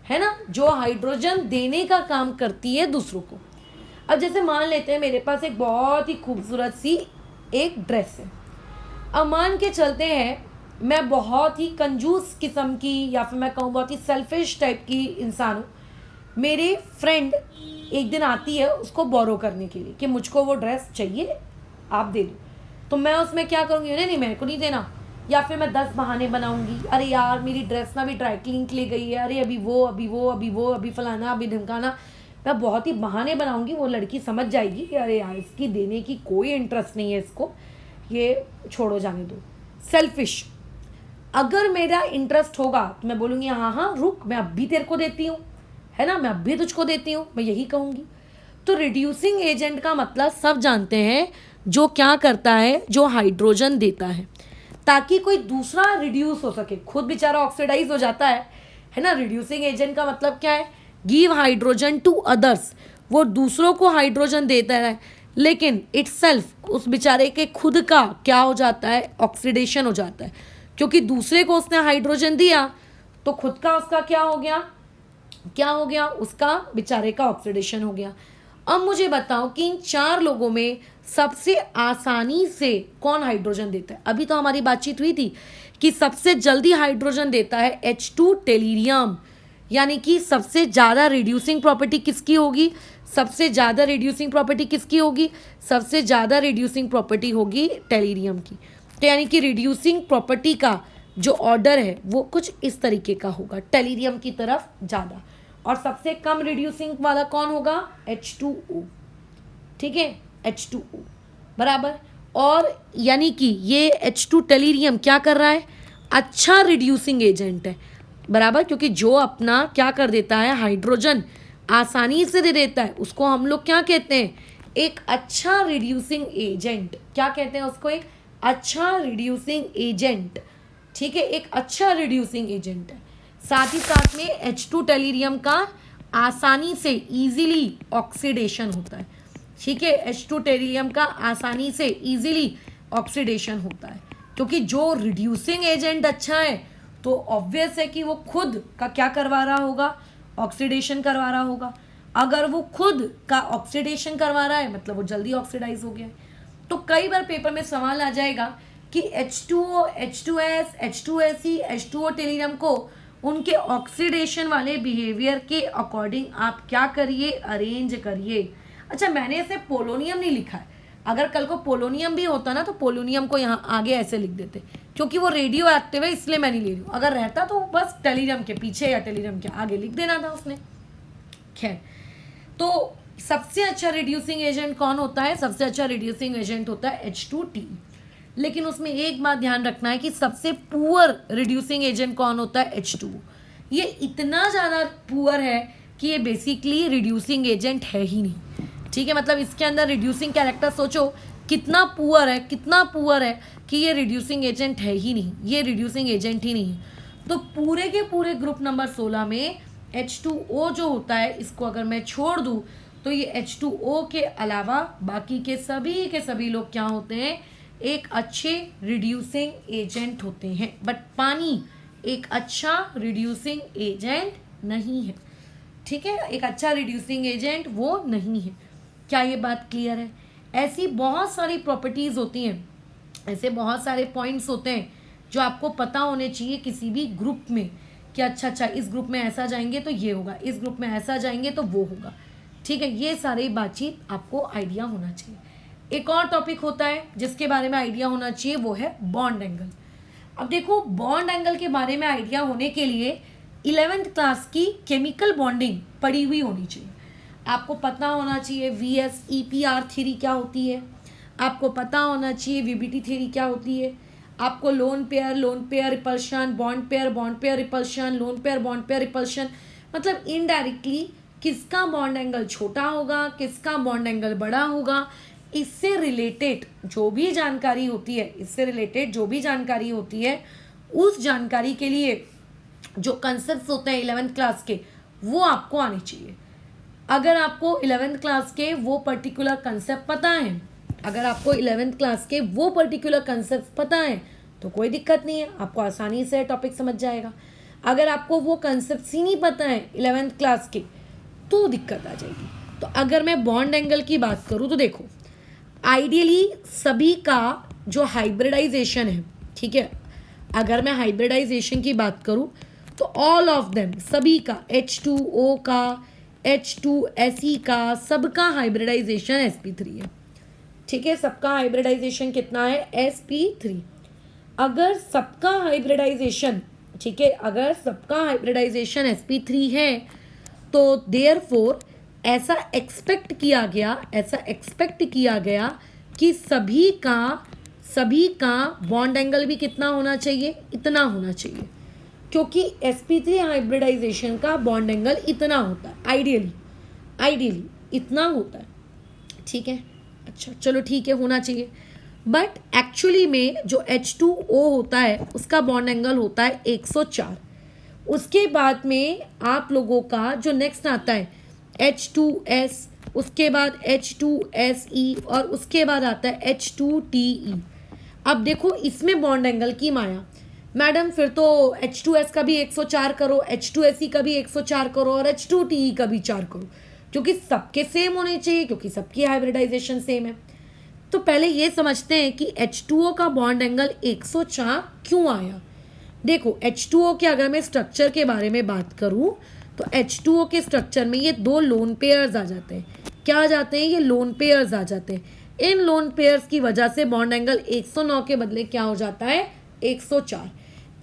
है ना, जो हाइड्रोजन देने का काम करती है दूसरों को। अब जैसे मान लेते हैं मेरे पास एक बहुत ही खूबसूरत सी एक ड्रेस है। अब मान के चलते हैं मैं बहुत ही कंजूस किस्म की या फिर मैं कहूँ बहुत ही सेल्फिश टाइप की इंसान हूँ। मेरे फ्रेंड एक दिन आती है उसको बोरो करने के लिए कि मुझको वो ड्रेस चाहिए, आप दे दो। तो मैं उसमें क्या करूँगी, नहीं नहीं मेरे को नहीं देना, या फिर मैं 10 बहाने बनाऊंगी, अरे यार मेरी ड्रेस ना भी ड्राई क्लीन के लिए गई है, अरे अभी वो अभी वो अभी वो अभी फलाना अभी ढमकाना। मैं बहुत ही बहाने बनाऊंगी, वो लड़की समझ जाएगी कि अरे यार इसकी देने की कोई इंटरेस्ट नहीं है, इसको ये छोड़ो जाने दो। सेल्फिश। अगर मेरा इंटरेस्ट होगा तो मैं बोलूँगी हाँ हाँ रुक, मैं अब भी तेरे को देती हूँ, है ना, मैं अब भी तुझको देती हूँ, मैं यही कहूँगी। तो रिड्यूसिंग एजेंट का मतलब सब जानते हैं, जो क्या करता है, जो हाइड्रोजन देता है ताकि कोई दूसरा रिड्यूस हो सके। खुद बेचारा ऑक्सीडाइज हो जाता है ना। रिड्यूसिंग एजेंट का मतलब क्या है, गिव हाइड्रोजन टू अदर्स, वो दूसरों को हाइड्रोजन देता है लेकिन इटसेल्फ उस बेचारे के खुद का क्या हो जाता है, ऑक्सीडेशन हो जाता है, क्योंकि दूसरे को उसने हाइड्रोजन दिया तो खुद का उसका क्या हो गया, क्या हो गया, उसका बेचारे का ऑक्सीडेशन हो गया। अब मुझे बताओ कि इन 4 लोगों में सबसे आसानी से कौन हाइड्रोजन देता है? अभी तो हमारी बातचीत हुई थी कि सबसे जल्दी हाइड्रोजन देता है H2 टेलीरियम, यानी कि सबसे ज़्यादा रिड्यूसिंग प्रॉपर्टी किसकी होगी, सबसे ज़्यादा रिड्यूसिंग प्रॉपर्टी किसकी होगी, सबसे ज़्यादा रिड्यूसिंग प्रॉपर्टी होगी टेलीरियम की। तो यानी कि रिड्यूसिंग प्रॉपर्टी का जो ऑर्डर है वो कुछ इस तरीके का होगा, टेलीरियम की तरफ ज़्यादा। और सबसे कम रिड्यूसिंग वाला कौन होगा, H2O, ठीक है, H2O बराबर। और यानी कि ये H2 टेलीरियम क्या कर रहा है, अच्छा रिड्यूसिंग एजेंट है बराबर, क्योंकि जो अपना क्या कर देता है, हाइड्रोजन आसानी से दे देता है, उसको हम लोग क्या कहते हैं, एक अच्छा रिड्यूसिंग एजेंट। क्या कहते हैं उसको, एक अच्छा रिड्यूसिंग एजेंट, ठीक है, एक अच्छा रिड्यूसिंग एजेंट है। साथ ही साथ में H2 टेलीरियम का आसानी से इजीली ऑक्सीडेशन होता है, ठीक है, H2 टेलीरियम का आसानी से इजीली ऑक्सीडेशन होता है, क्योंकि जो रिड्यूसिंग एजेंट अच्छा है तो ऑब्वियस है कि वो खुद का क्या करवा रहा होगा, ऑक्सीडेशन करवा रहा होगा। अगर वो खुद का ऑक्सीडेशन करवा रहा है मतलब वो जल्दी ऑक्सीडाइज हो गया है। तो कई बार पेपर में सवाल आ जाएगा कि H2O, H2S, H2SE, H2O टेलीरियम को उनके ऑक्सीडेशन वाले बिहेवियर के अकॉर्डिंग आप क्या करिए, अरेंज करिए। अच्छा, मैंने इसे पोलोनियम नहीं लिखा है, अगर कल को पोलोनियम भी होता ना तो पोलोनियम को यहाँ आगे ऐसे लिख देते, क्योंकि वो रेडियो एक्टिव है इसलिए मैं नहीं ले रही हूँ। अगर रहता तो बस टेलीरियम के पीछे या टेलीरियम के आगे लिख देना था उसने। खैर, तो सबसे अच्छा रिड्यूसिंग एजेंट कौन होता है, सबसे अच्छा रिड्यूसिंग एजेंट होता है H2T। लेकिन उसमें एक बात ध्यान रखना है कि सबसे पुअर रिड्यूसिंग एजेंट कौन होता है, H2O। ये इतना ज़्यादा पुअर है कि ये बेसिकली रिड्यूसिंग एजेंट है ही नहीं, ठीक है, मतलब इसके अंदर रिड्यूसिंग कैरेक्टर सोचो कितना पुअर है, कितना पुअर है कि ये रिड्यूसिंग एजेंट है ही नहीं, ये रिड्यूसिंग एजेंट ही नहीं है। तो पूरे के पूरे ग्रुप नंबर 16 में H2O जो होता है, इसको अगर मैं छोड़ दूँ तो ये H2O के अलावा बाकी के सभी लोग क्या होते हैं, एक अच्छे रिड्यूसिंग एजेंट होते हैं। बट पानी एक अच्छा रिड्यूसिंग एजेंट नहीं है, ठीक है, एक अच्छा रिड्यूसिंग एजेंट वो नहीं है। क्या ये बात क्लियर है? ऐसी बहुत सारी प्रॉपर्टीज़ होती हैं, ऐसे बहुत सारे पॉइंट्स होते हैं जो आपको पता होने चाहिए किसी भी ग्रुप में कि अच्छा इस ग्रुप में ऐसा जाएंगे तो ये होगा, इस ग्रुप में ऐसा जाएंगे तो वो होगा, ठीक है, ये सारी बातचीत आपको आइडिया होना चाहिए। एक और टॉपिक होता है जिसके बारे में आइडिया होना चाहिए, वो है बॉन्ड एंगल। अब देखो, बॉन्ड एंगल के बारे में आइडिया होने के लिए 11th क्लास की केमिकल बॉन्डिंग पढ़ी हुई होनी चाहिए। आपको पता होना चाहिए VSEPR थ्योरी क्या होती है, आपको पता होना चाहिए VBT थ्योरी क्या होती है, आपको lone pair repulsion, bond pair repulsion, lone pair bond pair repulsion, मतलब इनडायरेक्टली किसका बॉन्ड एंगल छोटा होगा, किसका बॉन्ड एंगल बड़ा होगा, इससे रिलेटेड जो भी जानकारी होती है, इससे रिलेटेड जो भी जानकारी होती है, उस जानकारी के लिए जो कंसेप्ट होते हैं 11th क्लास के, वो आपको आने चाहिए। अगर आपको 11th क्लास के वो पर्टिकुलर कंसेप्ट पता है, अगर आपको 11th क्लास के वो पर्टिकुलर कंसेप्ट पता है तो कोई दिक्कत नहीं है, आपको आसानी से टॉपिक समझ जाएगा। अगर आपको वो कंसेप्ट ही नहीं पता है 11th क्लास के तो दिक्कत आ जाएगी। तो अगर मैं बॉन्ड एंगल की बात करूँ तो देखो, आइडियली सभी का जो हाइब्रिडाइजेशन है, ठीक है, अगर मैं हाइब्रिडाइजेशन की बात करूँ तो ऑल ऑफ देम, सभी का, H2O का, H2Se का, सबका हाइब्रिडाइजेशन sp3 है। ठीक है, सबका हाइब्रिडाइजेशन कितना है? sp3। अगर सबका हाइब्रिडाइजेशन, ठीक है, अगर सबका हाइब्रिडाइजेशन sp3 है तो देयरफॉर ऐसा एक्सपेक्ट किया गया कि सभी का बॉन्ड एंगल भी कितना होना चाहिए? इतना होना चाहिए, क्योंकि sp3 हाइब्रिडाइजेशन का बॉन्ड एंगल इतना होता है, आइडियली इतना होता है। ठीक है, अच्छा चलो ठीक है, होना चाहिए। बट एक्चुअली में जो H2O होता है उसका बॉन्ड एंगल होता है 104। उसके बाद में आप लोगों का जो नेक्स्ट आता है H2S, उसके बाद H2Se और उसके बाद आता है H2Te। अब देखो इसमें बॉन्ड एंगल की माया, मैडम फिर तो H2S का भी 104 करो, H2Se का भी 104 करो और H2Te का भी 4 करो, क्योंकि सबके सेम होने चाहिए, क्योंकि सबकी हाइब्रिडाइजेशन सेम है। तो पहले ये समझते हैं कि H2O का बॉन्ड एंगल 104 क्यों आया। देखो H2O के अगर मैं स्ट्रक्चर के बारे में बात करूं तो H2O के स्ट्रक्चर में ये दो लोन पेयर्स आ जाते हैं। क्या आ जाते हैं? ये लोन पेयर्स आ जाते हैं। इन लोन पेयर्स की वजह से बॉन्ड एंगल 109 के बदले क्या हो जाता है? 104।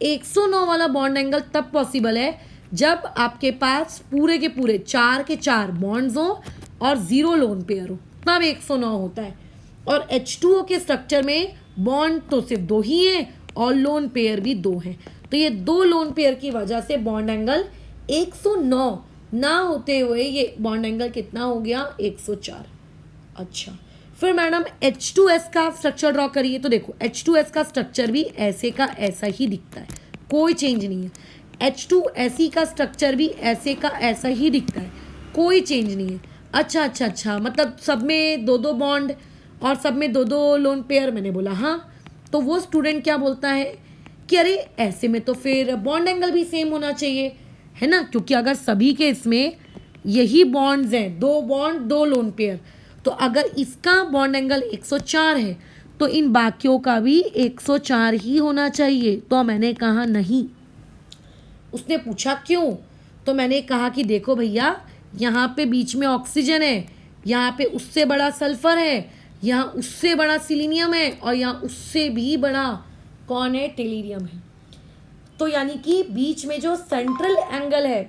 109 वाला बॉन्ड एंगल तब पॉसिबल है जब आपके पास पूरे के पूरे 4 के 4 बॉन्ड्स हो और 0 लोन पेयर हो, तब 109 होता है। और H2O के स्ट्रक्चर में बॉन्ड तो सिर्फ 2 ही है और लोन पेयर भी 2 हैं, तो ये 2 लोन पेयर की वजह से बॉन्ड एंगल 109 ना होते हुए ये बॉन्ड एंगल कितना हो गया? 104। अच्छा, फिर मैडम H2S का स्ट्रक्चर ड्रॉ करिए। तो देखो H2S का स्ट्रक्चर भी ऐसे का ऐसा ही दिखता है, कोई चेंज नहीं है। H2Se का स्ट्रक्चर भी ऐसे का ऐसा ही दिखता है, कोई चेंज नहीं है। अच्छा, मतलब सब में 2-2 बॉन्ड और सब में 2-2 लोन पेयर। मैंने बोला हाँ। तो वो स्टूडेंट क्या बोलता है कि अरे ऐसे में तो फिर बॉन्ड एंगल भी सेम होना चाहिए, है ना, क्योंकि अगर सभी के इसमें यही बॉन्ड्स हैं, 2 बॉन्ड 2 लोन पेयर, तो अगर इसका बॉन्ड एंगल 104 है तो इन बाकियों का भी 104 ही होना चाहिए। तो मैंने कहा नहीं। उसने पूछा क्यों? तो मैंने कहा कि देखो भैया, यहाँ पे बीच में ऑक्सीजन है, यहाँ पे उससे बड़ा सल्फर है, यहाँ उससे बड़ा सिलीनियम है और यहाँ उससे भी बड़ा कौन है? टेलीरियम है। तो यानी कि बीच में जो सेंट्रल एंगल है,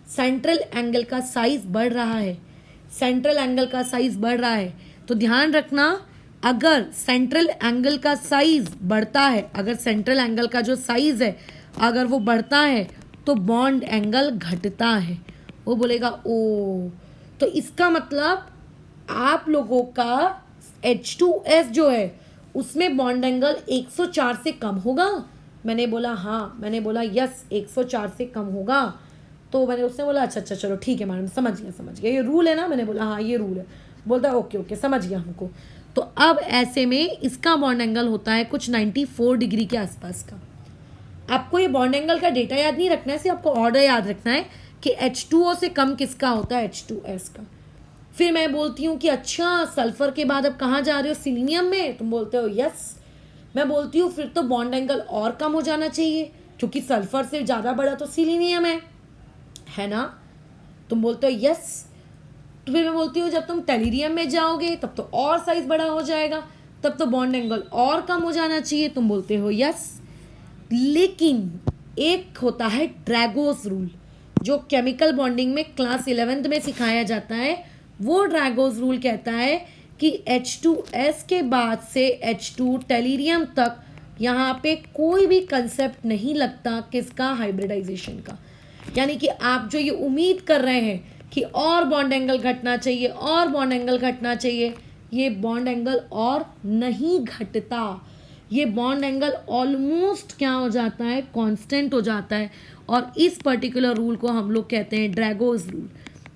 सेंट्रल एंगल का साइज बढ़ रहा है। तो ध्यान रखना, अगर सेंट्रल एंगल का साइज बढ़ता है, अगर सेंट्रल एंगल का जो साइज है अगर वो बढ़ता है तो बॉन्ड एंगल घटता है। वो बोलेगा ओ, तो इसका मतलब आप लोगों का H2S जो है उसमें बॉन्ड एंगल 104 से कम होगा। मैंने बोला हाँ, मैंने बोला यस 104 से कम होगा। तो मैंने उसने बोला अच्छा चलो ठीक है मैडम, समझ गया, ये रूल है ना। मैंने बोला हाँ ये रूल है। बोलता है ओके समझ गया हमको। तो अब ऐसे में इसका बॉन्ड एंगल होता है कुछ 94 डिग्री के आसपास का। आपको ये बॉन्ड एंगल का डेटा याद नहीं रखना है, सिर्फ आपको ऑर्डर याद रखना है कि H2O से कम किसका होता है? H2S का। फिर मैं बोलती हूँ कि अच्छा सल्फर के बाद अब कहाँ जा रहे हो? सिलीनियम में। तुम बोलते हो यस। मैं बोलती हूँ फिर तो बॉन्ड एंगल और कम हो जाना चाहिए, क्योंकि सल्फर से ज़्यादा बड़ा तो सिलीनियम है ना। तुम बोलते हो यस। तो फिर मैं बोलती हूँ जब तुम टेलीरियम में जाओगे तब तो और साइज बड़ा हो जाएगा, तब तो बॉन्ड एंगल और कम हो जाना चाहिए। तुम बोलते हो यस। लेकिन एक होता है ड्रैगोस रूल, जो केमिकल बॉन्डिंग में क्लास 11th में सिखाया जाता है। वो ड्रैगोस रूल कहता है कि H2S के बाद से H2 टेलीरियम तक यहाँ पे कोई भी कंसेप्ट नहीं लगता किसका? हाइब्रिडाइजेशन का। यानी कि आप जो ये उम्मीद कर रहे हैं कि और बॉन्ड एंगल घटना चाहिए, और बॉन्ड एंगल घटना चाहिए। ये बॉन्ड एंगल और नहीं घटता, ये बॉन्ड एंगल ऑलमोस्ट क्या हो जाता है, कांस्टेंट हो जाता है। और इस पर्टिकुलर रूल को हम लोग कहते हैं ड्रैगोज रूल।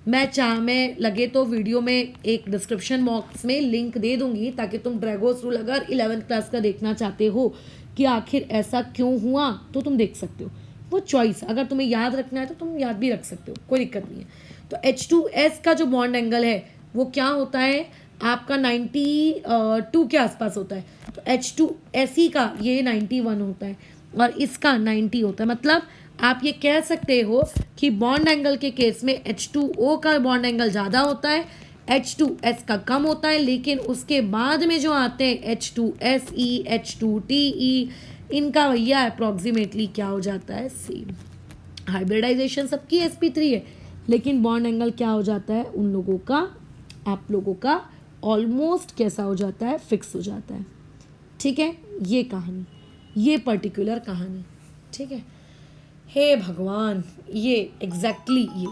मैं लगे तो वीडियो में एक डिस्क्रिप्शन बॉक्स में लिंक दे दूंगी, ताकि तुम ड्रैगोज रूल अगर 11th क्लास का देखना चाहते हो कि आखिर ऐसा क्यों हुआ, तो तुम देख सकते हो। वो चॉइस, अगर तुम्हें याद रखना है तो तुम याद भी रख सकते हो, कोई दिक्कत नहीं है। तो H2S का जो बॉन्ड एंगल है वो क्या होता है आपका 92 के आसपास होता है। तो H2SE का ये 91 होता है और इसका 90 होता है। मतलब आप ये कह सकते हो कि बॉन्ड एंगल के केस में H2O का बॉन्ड एंगल ज़्यादा होता है, H2S का कम होता है, लेकिन उसके बाद में जो आते हैं H2SE, H2TE, इनका भैया अप्रॉक्सीमेटली क्या हो जाता है, सेम। हाइब्रिडाइजेशन सबकी sp3 है, लेकिन बॉन्ड एंगल क्या हो जाता है उन लोगों का, आप लोगों का ऑलमोस्ट कैसा हो जाता है, फिक्स हो जाता है। ठीक है, ये कहानी, ये पर्टिकुलर कहानी। ठीक है, हे भगवान, ये एग्जैक्टली ये।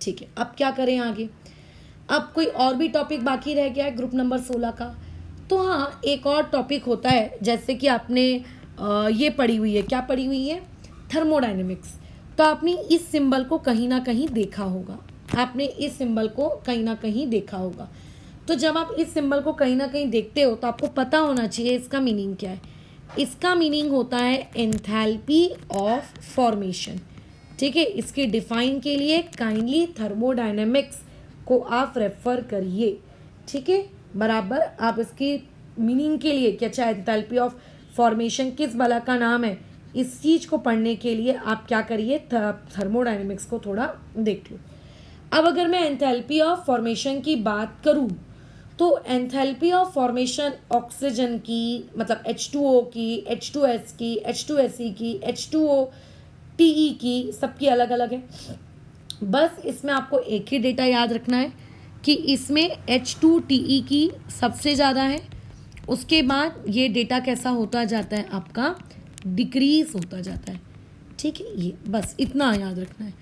ठीक है, अब क्या करें आगे। अब कोई और भी टॉपिक बाकी रह गया है ग्रुप नंबर 16 का? तो हाँ, एक और टॉपिक होता है, जैसे कि आपने ये पढ़ी हुई है, क्या पढ़ी हुई है, थर्मोडायनेमिक्स। तो आपने इस सिंबल को कहीं ना कहीं देखा होगा, आपने इस सिंबल को कहीं ना कहीं देखा होगा। तो जब आप इस सिंबल को कहीं ना कहीं देखते हो तो आपको पता होना चाहिए इसका मीनिंग क्या है। इसका मीनिंग होता है एंथैल्पी ऑफ फॉर्मेशन। ठीक है, इसके डिफाइन के लिए काइंडली थर्मोडायनेमिक्स को आप रेफर करिए। ठीक है, बराबर। आप इसकी मीनिंग के लिए कि अच्छा एंथैल्पी ऑफ फॉर्मेशन किस बला का नाम है, इस चीज़ को पढ़ने के लिए आप क्या करिए, थर्मोडायनेमिक्स को थोड़ा देख लो। अब अगर मैं एंथैल्पी ऑफ फॉर्मेशन की बात करूं, तो एंथैल्पी ऑफ फॉर्मेशन ऑक्सीजन की, मतलब H2O की, H2S की, H2SE की, H2OTE की, सबकी अलग अलग है। बस इसमें आपको एक ही डेटा याद रखना है कि इसमें H2TE की सबसे ज़्यादा है, उसके बाद ये डेटा कैसा होता जाता है आपका, डिक्रीज होता जाता है। ठीक है, ये बस इतना याद रखना है।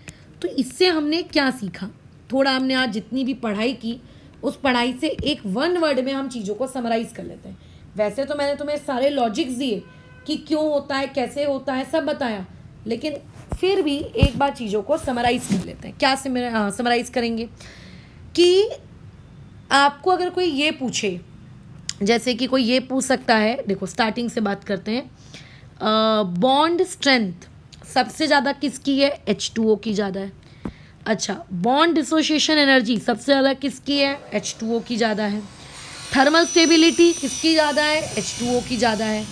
तो इससे हमने क्या सीखा, थोड़ा हमने आज जितनी भी पढ़ाई की, उस पढ़ाई से एक वन वर्ड में हम चीज़ों को समराइज़ कर लेते हैं। वैसे तो मैंने तुम्हें सारे लॉजिक्स दिए कि क्यों होता है, कैसे होता है, सब बताया, लेकिन फिर भी एक बार चीज़ों को समराइज़ कर लेते हैं। क्या समराइज़ करेंगे कि आपको अगर कोई ये पूछे, जैसे कि कोई ये पूछ सकता है, देखो स्टार्टिंग से बात करते हैं, बॉन्ड स्ट्रेंथ सबसे ज़्यादा किसकी है, H2O की ज़्यादा है। अच्छा, बॉन्ड डिसोसिएशन एनर्जी सबसे ज़्यादा किसकी है, H2O की ज़्यादा है। थर्मल स्टेबिलिटी किसकी ज़्यादा है, H2O की ज़्यादा है।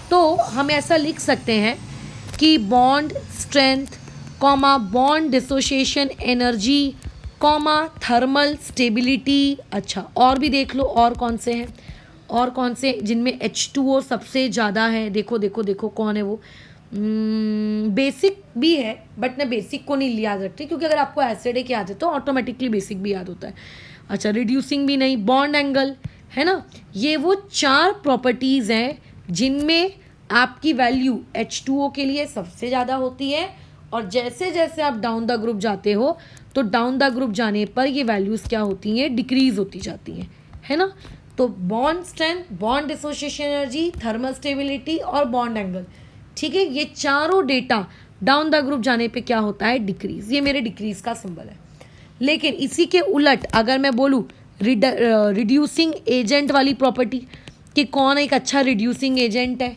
तो हम ऐसा लिख सकते हैं कि bond strength comma bond dissociation energy comma thermal stability. अच्छा, और भी देख लो, और कौन से हैं, और कौन से जिनमें H2O सबसे ज़्यादा है। देखो देखो देखो कौन है वो, बेसिक भी है, बट मैं बेसिक को नहीं याद रखती, क्योंकि अगर आपको एसिडिक याद है तो ऑटोमेटिकली बेसिक भी याद होता है। अच्छा, रिड्यूसिंग भी नहीं, बॉन्ड एंगल है ना। ये वो 4 प्रॉपर्टीज़ हैं जिनमें आपकी वैल्यू H2O के लिए सबसे ज़्यादा होती है, और जैसे जैसे आप डाउन द ग्रुप जाते हो तो डाउन द ग्रुप जाने पर ये वैल्यूज़ क्या होती हैं, डिक्रीज होती जाती हैं, है ना। तो bond strength, bond dissociation energy, thermal stability और बॉन्ड एंगल, ठीक है, ये चारों डेटा डाउन द ग्रुप जाने पे क्या होता है, डिक्रीज। ये मेरे डिक्रीज का सिंबल है। लेकिन इसी के उलट अगर मैं बोलूँ रिड्यूसिंग एजेंट वाली प्रॉपर्टी, कि कौन एक अच्छा रिड्यूसिंग एजेंट है,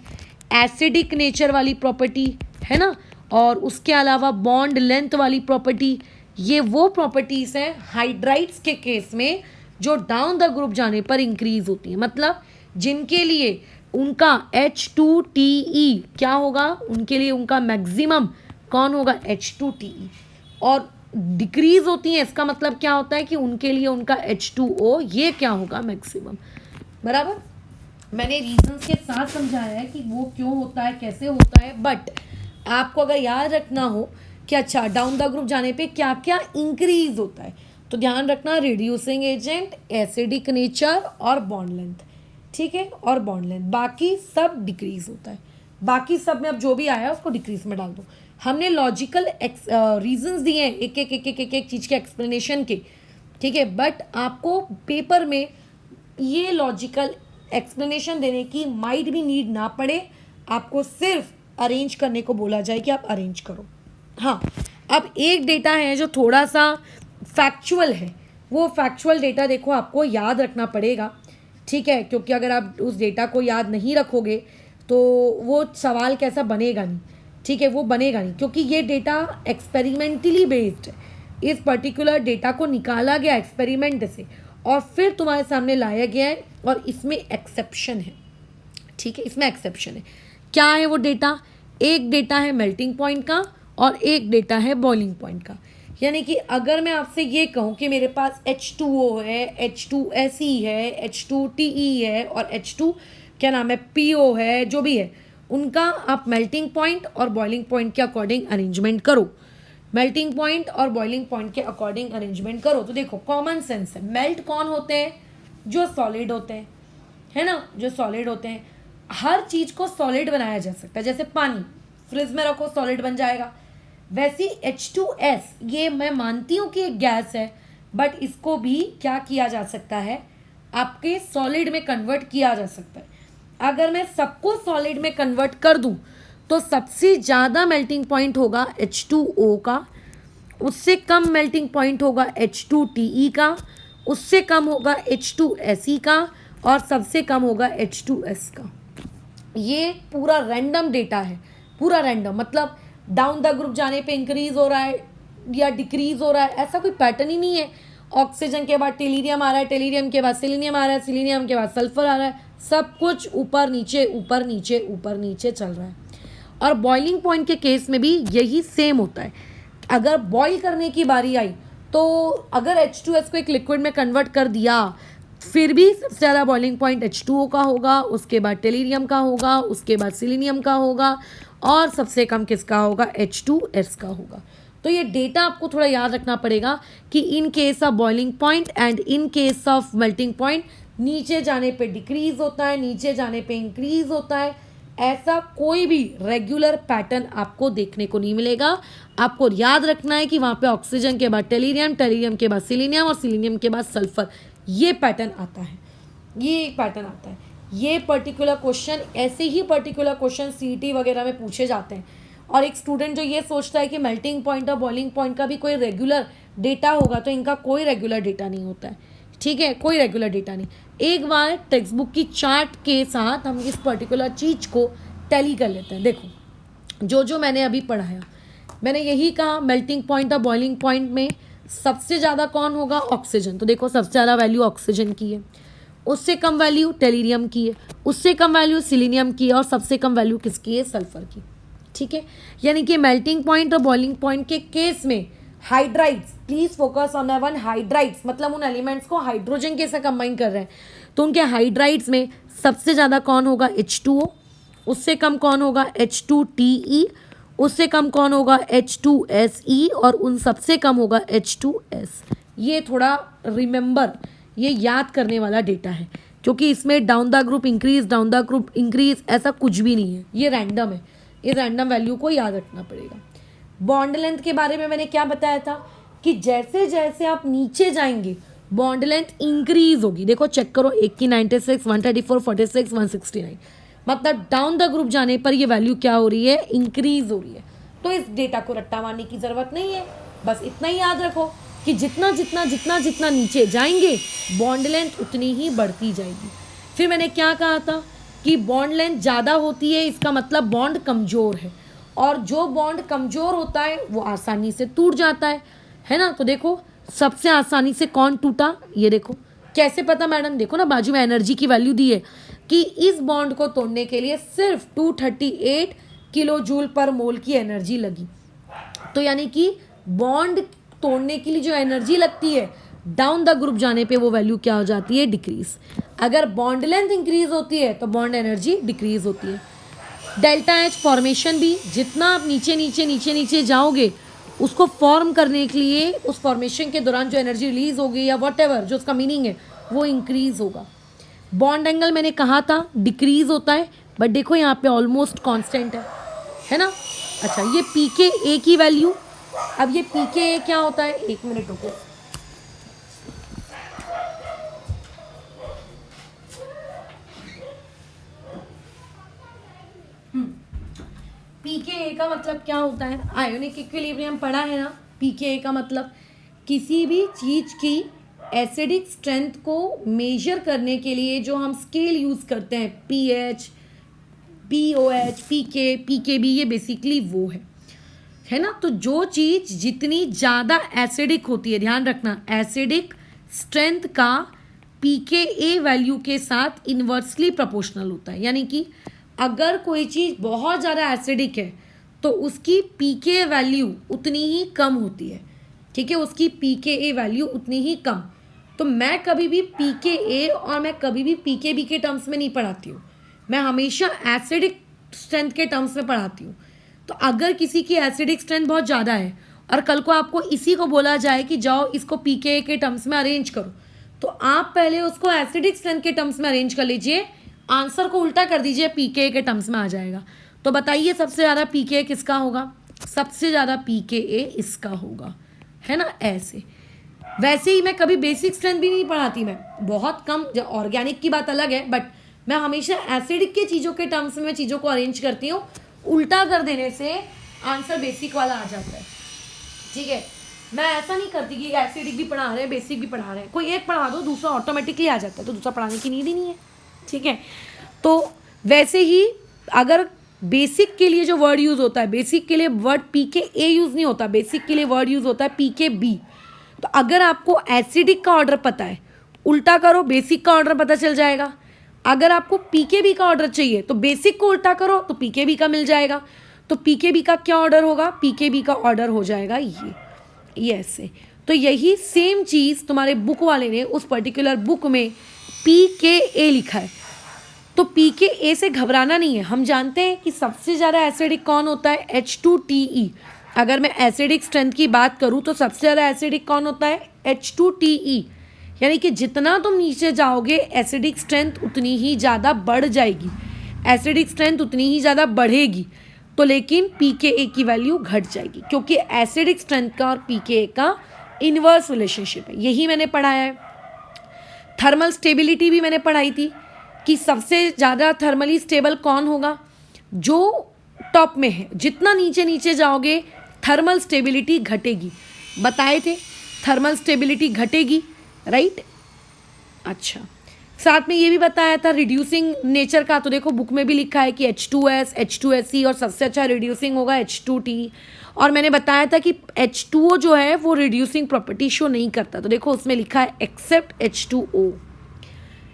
एसिडिक नेचर वाली प्रॉपर्टी है ना, और उसके अलावा बॉन्ड लेंथ वाली प्रॉपर्टी, ये वो प्रॉपर्टीज़ हैं हाइड्राइड्स के केस में जो डाउन द ग्रुप जाने पर इंक्रीज होती है। मतलब जिनके लिए उनका H2TE क्या होगा, उनके लिए उनका मैक्सिमम कौन होगा, H2TE, और डिक्रीज होती है, इसका मतलब क्या होता है कि उनके लिए उनका H2O ये क्या होगा, मैक्सिमम। बराबर, मैंने रीजंस के साथ समझाया है कि वो क्यों होता है, कैसे होता है, बट आपको अगर याद रखना हो कि अच्छा डाउन द ग्रुप जाने पे क्या क्या इंक्रीज होता है, तो ध्यान रखना रिड्यूसिंग एजेंट, एसिडिक नेचर और बॉन्ड लेंथ। ठीक है, और बॉन्ड लेंथ, बाकी सब डिक्रीज होता है। बाकी सब में अब जो भी आया उसको डिक्रीज में डाल दो। हमने लॉजिकल रीजंस दिए हैं एक एक एक एक एक एक चीज़ के एक्सप्लेनेशन के, ठीक है, बट आपको पेपर में ये लॉजिकल एक्सप्लेनेशन देने की माइट भी नीड ना पड़े, आपको सिर्फ अरेंज करने को बोला जाए कि आप अरेंज करो। हाँ, अब एक डेटा है जो थोड़ा सा फैक्चुअल है, वो फैक्चुअल डेटा देखो आपको याद रखना पड़ेगा, ठीक है, क्योंकि अगर आप उस डेटा को याद नहीं रखोगे तो वो सवाल कैसा बनेगा नहीं, ठीक है, वो बनेगा नहीं, क्योंकि ये डेटा एक्सपेरिमेंटली बेस्ड है। इस पर्टिकुलर डेटा को निकाला गया एक्सपेरिमेंट से और फिर तुम्हारे सामने लाया गया है और इसमें एक्सेप्शन है, ठीक है, इसमें एक्सेप्शन है। क्या है वो डेटा? एक डेटा है मेल्टिंग पॉइंट का और एक डेटा है बॉइलिंग पॉइंट का। यानी कि अगर मैं आपसे ये कहूँ कि मेरे पास H2O है, H2SE है, H2TE है और H2 क्या नाम है PO है, जो भी है उनका आप मेल्टिंग पॉइंट और बॉइलिंग पॉइंट के अकॉर्डिंग अरेंजमेंट करो। मेल्टिंग पॉइंट और बॉइलिंग पॉइंट के अकॉर्डिंग अरेंजमेंट करो तो देखो कॉमन सेंस है, मेल्ट कौन होते हैं? जो सॉलिड होते हैं, है ना, जो सॉलिड होते हैं। हर चीज़ को सॉलिड बनाया जा सकता है, जैसे पानी फ्रिज में रखो सॉलिड बन जाएगा, वैसी H2S ये मैं मानती हूँ कि एक गैस है, बट इसको भी क्या किया जा सकता है, आपके सॉलिड में कन्वर्ट किया जा सकता है। अगर मैं सबको सॉलिड में कन्वर्ट कर दूं तो सबसे ज़्यादा मेल्टिंग पॉइंट होगा H2O का, उससे कम मेल्टिंग पॉइंट होगा H2TE का, उससे कम होगा H2SE का और सबसे कम होगा H2S का। ये पूरा रैंडम डेटा है, पूरा रैंडम, मतलब डाउन द ग्रुप जाने पे इंक्रीज हो रहा है या डिक्रीज हो रहा है, ऐसा कोई पैटर्न ही नहीं है। ऑक्सीजन के बाद टेलीरियम आ रहा है, टेलीरियम के बाद सिलीनियम आ रहा है, सिलीनियम के बाद सल्फर आ रहा है, सब कुछ ऊपर नीचे ऊपर नीचे ऊपर नीचे चल रहा है। और बॉइलिंग पॉइंट के केस में भी यही सेम होता है। अगर बॉईल करने की बारी आई तो अगर H2S को एक लिक्विड में कन्वर्ट कर दिया, फिर भी सबसे ज़्यादा बॉइलिंग पॉइंट H2O का होगा, उसके बाद टेलीरियम का होगा, उसके बाद सिलीनियम का होगा और सबसे कम किसका होगा? H2S का होगा। तो ये डेटा आपको थोड़ा याद रखना पड़ेगा कि in case of boiling point and in case of melting point नीचे जाने पे डिक्रीज होता है, नीचे जाने पे इंक्रीज होता है। ऐसा कोई भी रेगुलर पैटर्न आपको देखने को नहीं मिलेगा। आपको याद रखना है कि वहाँ पे ऑक्सीजन के बाद टेलीरियम, टेलीरियम के बाद सिलीनियम और सिलीनियम के बाद सल्फर, ये पैटर्न आता है, ये एक पैटर्न आता है। ये पर्टिकुलर क्वेश्चन, ऐसे ही पर्टिकुलर क्वेश्चन CET वगैरह में पूछे जाते हैं। और एक स्टूडेंट जो ये सोचता है कि मेल्टिंग पॉइंट और बॉइलिंग पॉइंट का भी कोई रेगुलर डेटा होगा, तो इनका कोई रेगुलर डेटा नहीं होता है, ठीक है, कोई रेगुलर डेटा नहीं। एक बार टेक्स्ट बुक की चार्ट के साथ हम इस पर्टिकुलर चीज़ को टैली कर लेते हैं। देखो जो जो मैंने अभी पढ़ाया, मैंने यही कहा मेल्टिंग पॉइंट और बॉइलिंग पॉइंट में सबसे ज़्यादा कौन होगा? ऑक्सीजन। तो देखो सबसे ज़्यादा वैल्यू ऑक्सीजन की है, उससे कम वैल्यू टेलीरियम की है, उससे कम वैल्यू सिलीनियम की है और सबसे कम वैल्यू किसकी है? सल्फर की, ठीक है। यानी कि मेल्टिंग पॉइंट और बॉइलिंग पॉइंट के केस में hydrides, please focus on the one, hydrides मतलब उन एलिमेंट्स को हाइड्रोजन के साथ कंबाइन कर रहे हैं, तो उनके हाइड्राइड्स में सबसे ज़्यादा कौन होगा? H2O, उससे कम कौन होगा? H2TE, उससे कम कौन होगा? H2SE और उन सबसे कम होगा H2S। ये थोड़ा रिमेंबर, ये याद करने वाला डेटा है, क्योंकि इसमें down the group increase, down the group increase ऐसा कुछ भी नहीं है, ये रैंडम है। ये रैंडम वैल्यू को याद रखना पड़ेगा। बॉन्ड लेंथ के बारे में मैंने क्या बताया था कि जैसे जैसे आप नीचे जाएंगे बॉन्ड लेंथ इंक्रीज होगी। देखो चेक करो, 96, 134, 46, 169, मतलब डाउन द ग्रुप जाने पर ये वैल्यू क्या हो रही है? इंक्रीज हो रही है। तो इस डेटा को रट्टा मारने की ज़रूरत नहीं है, बस इतना ही याद रखो कि जितना जितना जितना जितना नीचे जाएंगे बॉन्ड लेंथ उतनी ही बढ़ती जाएगी। फिर मैंने क्या कहा था कि बॉन्ड लेंथ ज़्यादा होती है, इसका मतलब बॉन्ड कमज़ोर है, और जो बॉन्ड कमज़ोर होता है वो आसानी से टूट जाता है ना। तो देखो सबसे आसानी से कौन टूटा, ये देखो। कैसे पता मैडम? देखो ना बाजू में एनर्जी की वैल्यू दी है कि इस बॉन्ड को तोड़ने के लिए सिर्फ 238 किलो जूल पर मोल की एनर्जी लगी। तो यानी कि बॉन्ड तोड़ने के लिए जो एनर्जी लगती है डाउन द ग्रुप जाने पे वो वैल्यू क्या हो जाती है? डिक्रीज। अगर बॉन्ड लेंथ इंक्रीज होती है तो बॉन्ड एनर्जी डिक्रीज होती है। डेल्टा एच फॉर्मेशन भी, जितना आप नीचे नीचे नीचे नीचे जाओगे उसको फॉर्म करने के लिए उस फॉर्मेशन के दौरान जो एनर्जी रिलीज होगी या वट एवर जो उसका मीनिंग है वो इंक्रीज होगा। बॉन्ड एंगल मैंने कहा था डिक्रीज होता है, बट देखो यहाँ पे ऑलमोस्ट कांस्टेंट है ना। अच्छा, ये पी के ए की वैल्यू, अब ये पी के ए क्या होता है, एक मिनट रुको। पी के ए का मतलब क्या होता है, आयोनिक इक्विलिब्रियम पढ़ा है ना। पी के ए का मतलब किसी भी चीज़ की एसिडिक स्ट्रेंथ को मेजर करने के लिए जो हम स्केल यूज़ करते हैं, p H, p O H, p K b, ये बेसिकली वो है ना। तो जो चीज़ जितनी ज़्यादा एसिडिक होती है, ध्यान रखना, एसिडिक स्ट्रेंथ का पी के ए वैल्यू के साथ इन्वर्सली प्रोपोर्शनल होता है। यानी कि अगर कोई चीज़ बहुत ज़्यादा एसिडिक है तो उसकी पी के वैल्यू उतनी ही कम होती है, ठीक है, उसकी पी के ए वैल्यू उतनी ही कम। तो मैं कभी भी पी के ए और मैं कभी भी पी के बी के टर्म्स में नहीं पढ़ाती हूँ, मैं हमेशा एसिडिक स्ट्रेंथ के टर्म्स में पढ़ाती हूँ। तो अगर किसी की एसिडिक स्ट्रेंथ बहुत ज़्यादा है और कल को आपको इसी को बोला जाए कि जाओ इसको पी के ए के टर्म्स में अरेंज करो, तो आप पहले उसको एसिडिक स्ट्रेंथ के टर्म्स में अरेंज कर लीजिए, आंसर को उल्टा कर दीजिए, पी के ए के टर्म्स में आ जाएगा। तो बताइए सबसे ज़्यादा पी के ए किसका होगा, सबसे ज़्यादा पी के ए इसका होगा, है ना। ऐसे वैसे ही मैं कभी बेसिक स्ट्रेंथ भी नहीं पढ़ाती, मैं बहुत कम, ऑर्गेनिक की बात अलग है, बट मैं हमेशा एसिडिक के चीज़ों के टर्म्स में चीज़ों को अरेंज करती हूँ। उल्टा कर देने से आंसर बेसिक वाला आ जाता है, ठीक है। मैं ऐसा नहीं करती कि एसिडिक भी पढ़ा रहे हैं बेसिक भी पढ़ा रहे हैं, कोई एक पढ़ा दो दूसरा ऑटोमेटिकली आ जाता है, तो दूसरा पढ़ाने की नीड ही नहीं है, ठीक है। तो वैसे ही अगर बेसिक के लिए जो वर्ड यूज़ होता है, बेसिक के लिए वर्ड पी के ए यूज़ नहीं होता, बेसिक के लिए वर्ड यूज़ होता है पी के बी। तो अगर आपको एसिडिक का ऑर्डर पता है, उल्टा करो, बेसिक का ऑर्डर पता चल जाएगा। अगर आपको पी के बी का ऑर्डर चाहिए तो बेसिक को उल्टा करो तो पी के बी का मिल जाएगा। तो पी के बी का क्या ऑर्डर होगा, पी के बी का ऑर्डर हो जाएगा ये ऐसे। तो यही सेम चीज़ तुम्हारे बुक वाले ने उस पर्टिकुलर बुक में पी के ए लिखा है। तो पी के ए से घबराना नहीं है, हम जानते हैं कि सबसे ज़्यादा एसिडिक कौन होता है, H2TE। अगर मैं एसिडिक स्ट्रेंथ की बात करूँ तो सबसे ज़्यादा एसिडिक कौन होता है, H2TE। यानी कि जितना तुम नीचे जाओगे एसिडिक स्ट्रेंथ उतनी ही ज़्यादा बढ़ जाएगी, एसिडिक स्ट्रेंथ उतनी ही ज़्यादा बढ़ेगी। तो लेकिन पी के ए की वैल्यू घट जाएगी, क्योंकि एसिडिक स्ट्रेंथ का और पी के ए का इन्वर्स रिलेशनशिप है। यही मैंने पढ़ाया है। थर्मल स्टेबिलिटी भी मैंने पढ़ाई थी कि सबसे ज़्यादा थर्मली स्टेबल कौन होगा, जो टॉप में है। जितना नीचे नीचे जाओगे थर्मल स्टेबिलिटी घटेगी, बताए थे थर्मल स्टेबिलिटी घटेगी, राइट। अच्छा, साथ में ये भी बताया था रिड्यूसिंग नेचर का। तो देखो बुक में भी लिखा है कि H2S, H2SE और सबसे अच्छा रिड्यूसिंग होगा H2T। और मैंने बताया था कि H2O जो है वो रिड्यूसिंग प्रॉपर्टी शो नहीं करता, तो देखो उसमें लिखा है एक्सेप्ट H2O,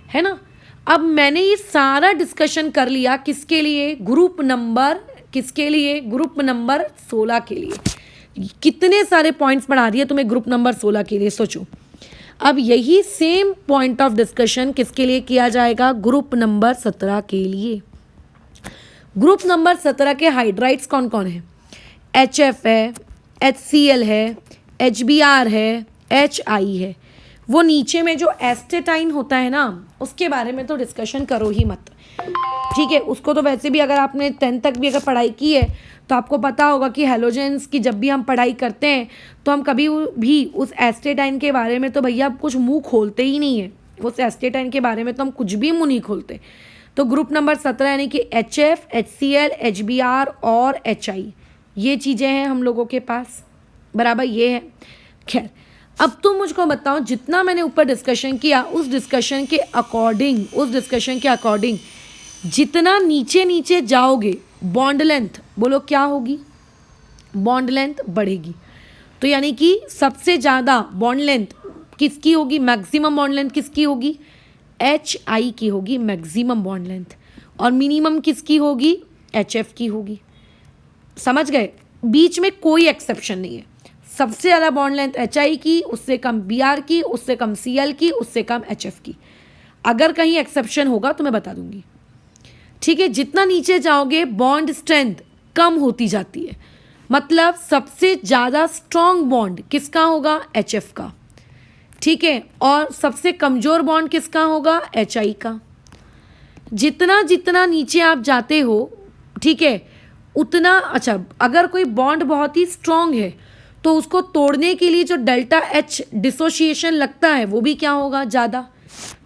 है ना। अब मैंने ये सारा डिस्कशन कर लिया किसके लिए, ग्रुप नंबर, किसके लिए, ग्रुप नंबर 16 के लिए। कितने सारे पॉइंट्स पढ़ा दिए तुम्हें ग्रुप नंबर 16 के लिए, सोचो। अब यही सेम पॉइंट ऑफ डिस्कशन किसके लिए किया जाएगा, ग्रुप नंबर 17 के लिए। ग्रुप नंबर 17 के हाइड्राइड्स कौन कौन है, HF है, HCl है, HBr है, HI है। वो नीचे में जो एस्टेटाइन होता है ना, उसके बारे में तो डिस्कशन करो ही मत, ठीक है। उसको तो वैसे भी अगर आपने 10th तक भी अगर पढ़ाई की है तो आपको पता होगा कि हेलोजेंस की जब भी हम पढ़ाई करते हैं तो हम कभी भी उस एस्टेटाइन के बारे में तो भैया कुछ मुंह खोलते ही नहीं है। उस एस्टेटाइन के बारे में तो हम कुछ भी मुंह नहीं खोलते। तो ग्रुप नंबर 17 यानी कि HF, HCl, HBr और HI, ये चीज़ें हैं हम लोगों के पास, बराबर, ये है। खैर, अब तुम मुझको बताओ, जितना मैंने ऊपर डिस्कशन किया उस डिस्कशन के अकॉर्डिंग जितना नीचे नीचे जाओगे बॉन्ड लेंथ, बोलो क्या होगी, बॉन्ड लेंथ बढ़ेगी। तो यानी कि सबसे ज़्यादा बॉन्ड लेंथ किसकी होगी, मैक्सिमम बॉन्ड लेंथ किसकी होगी, HI की होगी मैक्सिमम बॉन्ड लेंथ। और मिनिमम किसकी होगी, HF की होगी। समझ गए, बीच में कोई एक्सेप्शन नहीं है। सबसे ज़्यादा बॉन्ड लेंथ HI की, उससे कम Br की, उससे कम Cl की, उससे कम HF की। अगर कहीं एक्सेप्शन होगा तो मैं बता दूंगी, ठीक है। जितना नीचे जाओगे बॉन्ड स्ट्रेंथ कम होती जाती है, मतलब सबसे ज़्यादा स्ट्रॉन्ग बॉन्ड किसका होगा, HF का, ठीक है। और सबसे कमज़ोर बॉन्ड किसका होगा, HI का। जितना जितना नीचे आप जाते हो, ठीक है, उतना अच्छा। अगर कोई बॉन्ड बहुत ही स्ट्रांग है तो उसको तोड़ने के लिए जो डेल्टा एच डिसोसिएशन लगता है वो भी क्या होगा, ज़्यादा।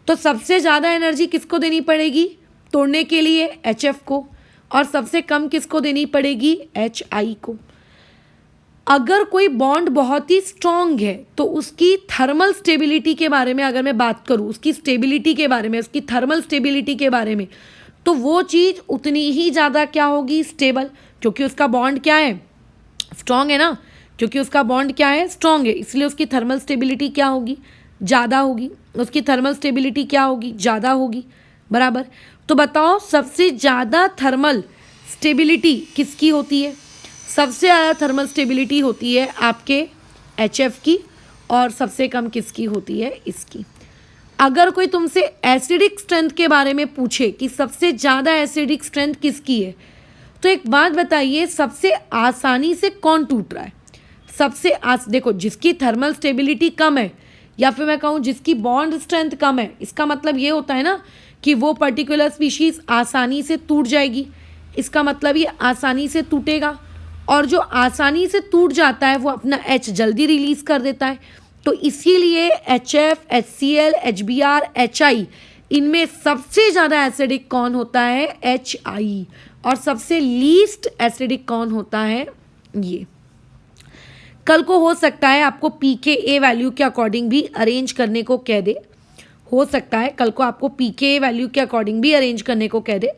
तो सबसे ज़्यादा एनर्जी किसको देनी पड़ेगी तोड़ने के लिए, एच एफ को, और सबसे कम किसको देनी पड़ेगी, एच आई को। अगर कोई बॉन्ड बहुत ही स्ट्रांग है तो उसकी थर्मल स्टेबिलिटी के बारे में अगर मैं बात करूँ, उसकी स्टेबिलिटी के बारे में, उसकी थर्मल स्टेबिलिटी के बारे में, तो वो चीज़ उतनी ही ज़्यादा क्या होगी, स्टेबल, क्योंकि उसका बॉन्ड क्या है, स्ट्रांग है ना, क्योंकि उसका बॉन्ड क्या है, स्ट्रांग है, इसलिए उसकी थर्मल स्टेबिलिटी क्या होगी, ज़्यादा होगी। उसकी थर्मल स्टेबिलिटी क्या होगी, ज़्यादा होगी, बराबर। तो बताओ सबसे ज़्यादा थर्मल स्टेबिलिटी किसकी होती है, सबसे ज़्यादा थर्मल स्टेबिलिटी होती है आपके एच एफ की, और सबसे कम किसकी होती है, इसकी। अगर कोई तुमसे एसिडिक स्ट्रेंथ के बारे में पूछे कि सबसे ज़्यादा एसिडिक स्ट्रेंथ किसकी है, तो एक बात बताइए, सबसे आसानी से कौन टूट रहा है, देखो जिसकी थर्मल स्टेबिलिटी कम है, या फिर मैं कहूँ जिसकी बॉन्ड स्ट्रेंथ कम है, इसका मतलब ये होता है ना कि वो पर्टिकुलर स्पीशीज़ आसानी से टूट जाएगी, इसका मतलब ये आसानी से टूटेगा। और जो आसानी से टूट जाता है वो अपना एच जल्दी रिलीज़ कर देता है। तो इसीलिए H F, H C L, H B R, H I, इनमें सबसे ज़्यादा एसिडिक कौन होता है, एच आई, और सबसे लीस्ट एसिडिक कौन होता है, ये। कल को हो सकता है आपको पी के ए वैल्यू के अकॉर्डिंग भी अरेंज करने को कह दे, हो सकता है कल को आपको पी के ए वैल्यू के अकॉर्डिंग भी अरेंज करने को कह दे,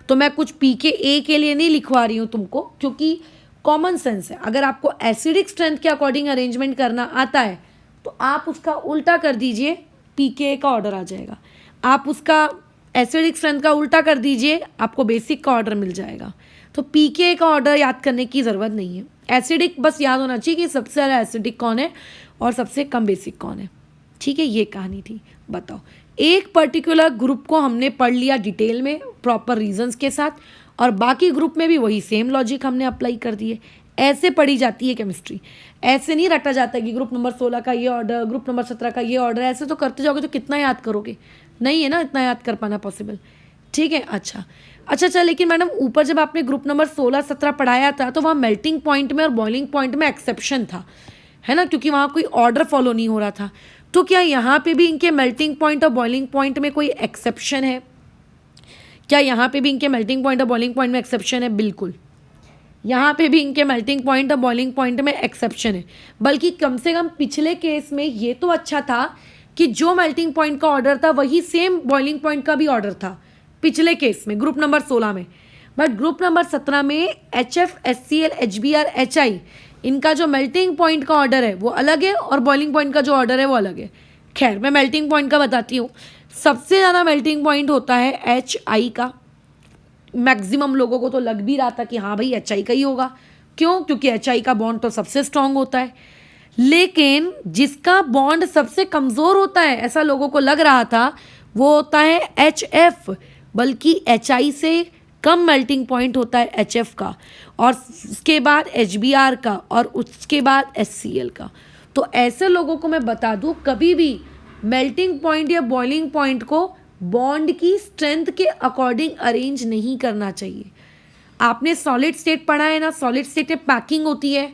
तो मैं कुछ पी के ए के लिए नहीं लिखवा रही हूँ तुमको, क्योंकि कॉमन सेंस है। अगर आपको एसिडिक स्ट्रेंथ के अकॉर्डिंग अरेंजमेंट करना आता है तो आप उसका उल्टा कर दीजिए, पी के ए का ऑर्डर आ जाएगा। आप उसका एसिडिक स्ट्रेंथ का उल्टा कर दीजिए, आपको बेसिक का ऑर्डर मिल जाएगा। तो पी के ए का ऑर्डर याद करने की ज़रूरत नहीं है, एसिडिक बस याद होना चाहिए कि सबसे ज़्यादा एसिडिक कौन है और सबसे कम बेसिक कौन है, ठीक है। ये कहानी थी। बताओ, एक पर्टिकुलर ग्रुप को हमने पढ़ लिया डिटेल में प्रॉपर रीजंस के साथ, और बाकी ग्रुप में भी वही सेम लॉजिक हमने अप्लाई कर दिए। ऐसे पढ़ी जाती है केमिस्ट्री, ऐसे नहीं रटा जाता है कि ग्रुप नंबर 16 का ये ऑर्डर, ग्रुप नंबर 17 का ये ऑर्डर। ऐसे तो करते जाओगे तो कितना याद करोगे, नहीं है ना इतना याद कर पाना पॉसिबल, ठीक है। अच्छा, लेकिन मैडम ऊपर जब आपने ग्रुप नंबर 16-17 पढ़ाया था तो वहाँ मेल्टिंग पॉइंट में और बॉइलिंग पॉइंट में एक्सेप्शन था, है ना, क्योंकि वहाँ कोई ऑर्डर फॉलो नहीं हो रहा था। तो क्या यहाँ पे भी इनके मेल्टिंग पॉइंट और बॉइलिंग पॉइंट में कोई एक्सेप्शन है, क्या यहाँ पे भी इनके मेल्टिंग पॉइंट और बॉइलिंग पॉइंट में एक्सेप्शन है, बिल्कुल यहाँ पे भी इनके मेल्टिंग पॉइंट और बॉइलिंग पॉइंट में एक्सेप्शन है। बल्कि कम से कम पिछले केस में ये तो अच्छा था कि जो मेल्टिंग पॉइंट का ऑर्डर था वही सेम बॉइलिंग पॉइंट का भी ऑर्डर था पिछले केस में, ग्रुप नंबर 16 में। बट ग्रुप नंबर 17 में H F, H C L, H B R, H I, इनका जो मेल्टिंग पॉइंट का ऑर्डर है वो अलग है और बॉइलिंग पॉइंट का जो ऑर्डर है वो अलग है। खैर, मैं मेल्टिंग पॉइंट का बताती हूँ। सबसे ज़्यादा मेल्टिंग पॉइंट होता है एच आई का। मैक्सिमम लोगों को तो लग भी रहा था कि हाँ भाई एच आई का ही होगा, क्यों, क्योंकि एच आई का बॉन्ड तो सबसे स्ट्रांग होता है। लेकिन जिसका बॉन्ड सबसे कमज़ोर होता है, ऐसा लोगों को लग रहा था, वो होता है एच एफ। बल्कि एच आई से कम मेल्टिंग पॉइंट होता है एच एफ का, और उसके बाद एच बी आर का, और उसके बाद एच सी एल का। तो ऐसे लोगों को मैं बता दूँ, कभी भी मेल्टिंग पॉइंट या बॉइलिंग पॉइंट को बॉन्ड की स्ट्रेंथ के अकॉर्डिंग अरेंज नहीं करना चाहिए। आपने सॉलिड स्टेट पढ़ा है ना, सॉलिड स्टेट में पैकिंग होती है,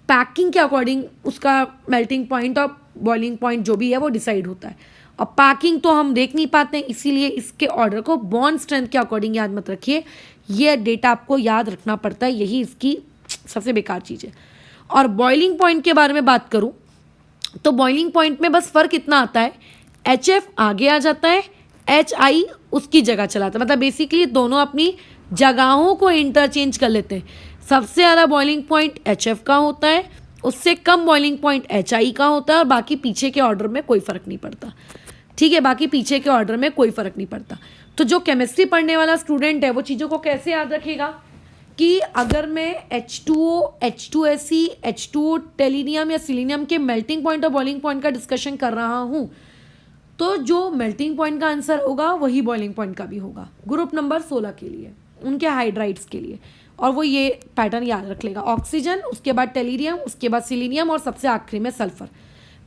पैकिंग के अकॉर्डिंग उसका मेल्टिंग पॉइंट और बॉइलिंग पॉइंट जो भी है वो डिसाइड होता है। और पैकिंग तो हम देख नहीं पाते हैं, इसीलिए इसके ऑर्डर को बॉन्ड स्ट्रेंथ के अकॉर्डिंग याद मत रखिए, ये डेटा आपको याद रखना पड़ता है, यही इसकी सबसे बेकार चीज़ है। और बॉइलिंग पॉइंट के बारे में बात करूँ तो बॉइलिंग पॉइंट में बस फ़र्क इतना आता है, एच एफ आगे आ जाता है, एच आई उसकी जगह चलाता है। मतलब बेसिकली दोनों अपनी जगहों को इंटरचेंज कर लेते हैं। सबसे ज़्यादा बॉइलिंग पॉइंट एच एफ का होता है, उससे कम बॉइलिंग पॉइंट एच आई का होता है, और बाकी पीछे के ऑर्डर में कोई फ़र्क नहीं पड़ता, ठीक है। बाकी पीछे के ऑर्डर में कोई फ़र्क नहीं पड़ता। तो जो केमिस्ट्री पढ़ने वाला स्टूडेंट है वो चीज़ों को कैसे याद रखेगा कि अगर मैं H2O, H2SE, H2O टेलिनियम या सिलीनियम के मेल्टिंग पॉइंट और बॉइलिंग पॉइंट का डिस्कशन कर रहा हूँ, तो जो मेल्टिंग पॉइंट का आंसर होगा वही बॉइलिंग पॉइंट का भी होगा ग्रुप नंबर 16 के लिए, उनके हाइड्राइड्स के लिए। और वो ये पैटर्न याद रख लेगा, ऑक्सीजन, उसके बाद टेलिनियम, उसके बाद सिलीनियम, और सबसे आखिरी में सल्फर।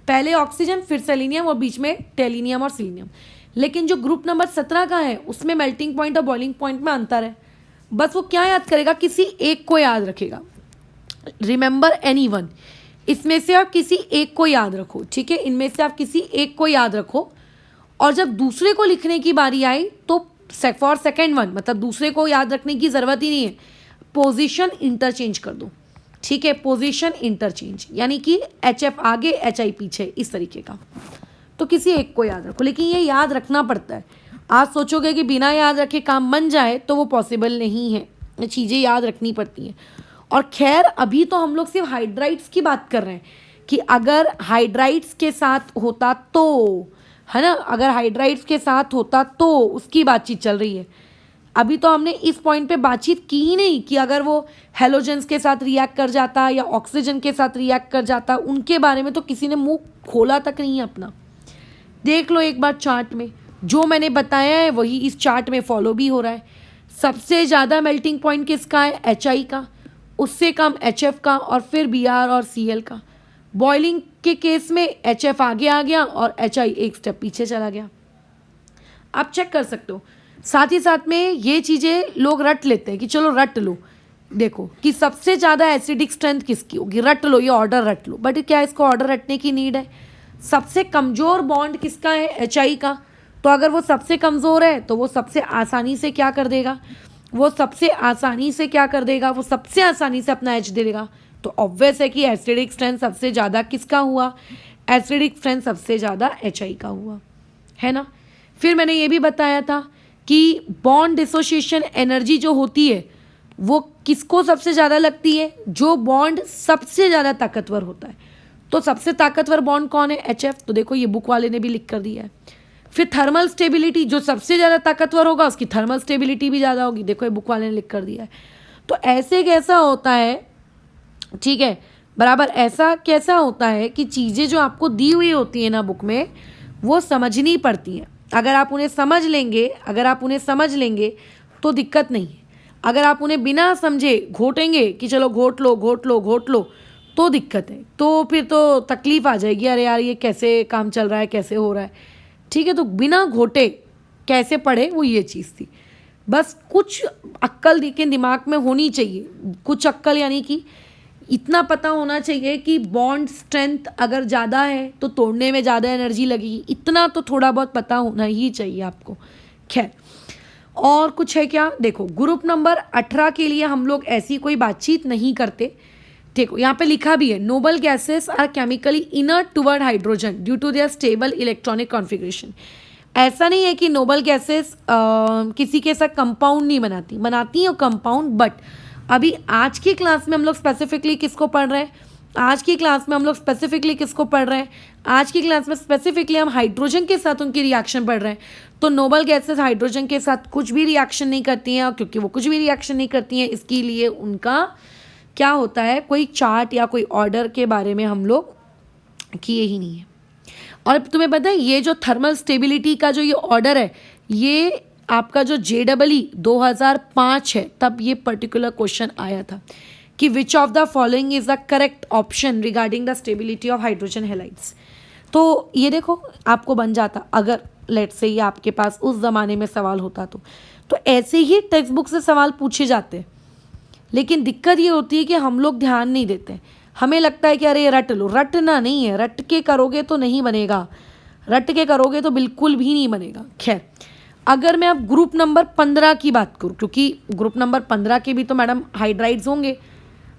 पहले ऑक्सीजन, फिर सेलिनियम, और बीच में टेलिनियम और सिलीनियम। लेकिन जो ग्रुप नंबर 17 का है उसमें मेल्टिंग पॉइंट और बॉइलिंग पॉइंट में अंतर है। बस वो क्या याद करेगा, किसी एक को याद रखेगा। रिमेंबर एनीवन, इसमें से आप किसी एक को याद रखो, ठीक है, इनमें से आप किसी एक को याद रखो, और जब दूसरे को लिखने की बारी आई तो फॉर सेकेंड वन, मतलब दूसरे को याद रखने की ज़रूरत ही नहीं है, पोजीशन इंटरचेंज कर दो, ठीक है, पोजीशन इंटरचेंज, यानी कि HF आगे HI पीछे, इस तरीके का। तो किसी एक को याद रखो, लेकिन ये याद रखना पड़ता है। आज सोचोगे कि बिना याद रखे काम बन जाए तो वो पॉसिबल नहीं है, चीज़ें याद रखनी पड़ती हैं। और खैर अभी तो हम लोग सिर्फ हाइड्राइड्स की बात कर रहे हैं कि अगर हाइड्राइड्स के साथ होता तो, है ना, अगर हाइड्राइड्स के साथ होता तो उसकी बातचीत चल रही है। अभी तो हमने इस पॉइंट पे बातचीत की ही नहीं कि अगर वो हेलोजेंस के साथ रिएक्ट कर जाता या ऑक्सीजन के साथ रिएक्ट कर जाता, उनके बारे में तो किसी ने मुंह खोला तक नहीं है अपना। देख लो एक बार चार्ट में, जो मैंने बताया है वही इस चार्ट में फॉलो भी हो रहा है। सबसे ज़्यादा मेल्टिंग पॉइंट किसका है, HI का, उससे कम HF का, और फिर Br और Cl का। बॉइलिंग के केस में HF आगे आ गया और HI एक स्टेप पीछे चला गया। आप चेक कर सकते हो। साथ ही साथ में ये चीज़ें लोग रट लेते हैं कि चलो रट लो, देखो कि सबसे ज़्यादा एसिडिक स्ट्रेंथ किसकी होगी, रट लो, ये ऑर्डर रट लो, बट क्या इसको ऑर्डर रटने की नीड है। सबसे कमज़ोर बॉन्ड किसका है, HI का, तो अगर वो सबसे कमज़ोर है तो वो सबसे आसानी से क्या कर देगा, वो सबसे आसानी से क्या कर देगा, वो सबसे आसानी से अपना H दे देगा। तो ऑब्वियस है कि एसिडिक स्ट्रेंथ सबसे ज़्यादा किसका हुआ, एसिडिक स्ट्रेंथ सबसे ज़्यादा HI का हुआ, है ना। फिर मैंने ये भी बताया था कि बॉन्ड डिसोसिएशन एनर्जी जो होती है वो किसको सबसे ज़्यादा लगती है, जो बॉन्ड सबसे ज़्यादा ताकतवर होता है। तो सबसे ताकतवर बॉन्ड कौन है, HF, तो देखो ये बुक वाले ने भी लिख कर दिया है। फिर थर्मल स्टेबिलिटी, जो सबसे ज़्यादा ताकतवर होगा उसकी थर्मल स्टेबिलिटी भी ज़्यादा होगी, देखो ये बुक वाले ने लिख कर दिया है। तो ऐसे कैसा होता है, ठीक है, बराबर ऐसा कैसा होता है कि चीज़ें जो आपको दी हुई होती है ना बुक में, वो समझनी पड़ती हैं। अगर आप उन्हें समझ लेंगे तो दिक्कत नहीं है। अगर आप उन्हें बिना समझे घोटेंगे कि चलो घोट लो तो दिक्कत है, तो फिर तो तकलीफ़ आ जाएगी, अरे यार ये कैसे काम चल रहा है, कैसे हो रहा है, ठीक है। तो बिना घोटे कैसे पढ़े, वो ये चीज़ थी। बस कुछ अक्ल के दिमाग में होनी चाहिए, कुछ अक्ल, यानी कि इतना पता होना चाहिए कि बॉन्ड स्ट्रेंथ अगर ज़्यादा है तो तोड़ने में ज़्यादा एनर्जी लगेगी, इतना तो थोड़ा बहुत पता होना ही चाहिए आपको। खैर और कुछ है क्या, देखो ग्रुप नंबर 18 के लिए हम लोग ऐसी कोई बातचीत नहीं करते। देखो यहाँ पे लिखा भी है, noble gases are chemically inert toward hydrogen due to their stable electronic configuration. ऐसा नहीं है कि नोबल गैसेस किसी के साथ कंपाउंड नहीं बनाती हैं कंपाउंड, बट अभी आज की क्लास में हम लोग स्पेसिफिकली किसको पढ़ रहे हैं, आज की क्लास में हम स्पेसिफिकली हम हाइड्रोजन के साथ उनकी रिएक्शन पढ़ रहे हैं। तो नोबल गैसेस हाइड्रोजन के साथ कुछ भी रिएक्शन नहीं करती हैं, और क्योंकि वो कुछ भी रिएक्शन नहीं करती हैं इसके लिए उनका क्या होता है, कोई चार्ट या कोई ऑर्डर के बारे में हम लोग किए ही नहीं है। और तुम्हें पता है ये जो थर्मल स्टेबिलिटी का जो ये ऑर्डर है, ये आपका जो JEE 2005 है, तब ये पर्टिकुलर क्वेश्चन आया था कि which of the following is the correct option regarding the stability of hydrogen halides. तो ये देखो आपको बन जाता, अगर लेट्स से ये आपके पास उस ज़माने में सवाल होता तो ऐसे ही टेक्स्ट बुक से सवाल पूछे जाते। लेकिन दिक्कत ये होती है कि हम लोग ध्यान नहीं देते, हमें लगता है कि अरे रट लो, रटना नहीं है, रट के करोगे तो नहीं बनेगा, रट के करोगे तो बिल्कुल भी नहीं बनेगा। खैर अगर मैं अब ग्रुप नंबर 15 की बात करूँ, क्योंकि ग्रुप नंबर 15 के भी तो मैडम हाइड्राइड्स होंगे।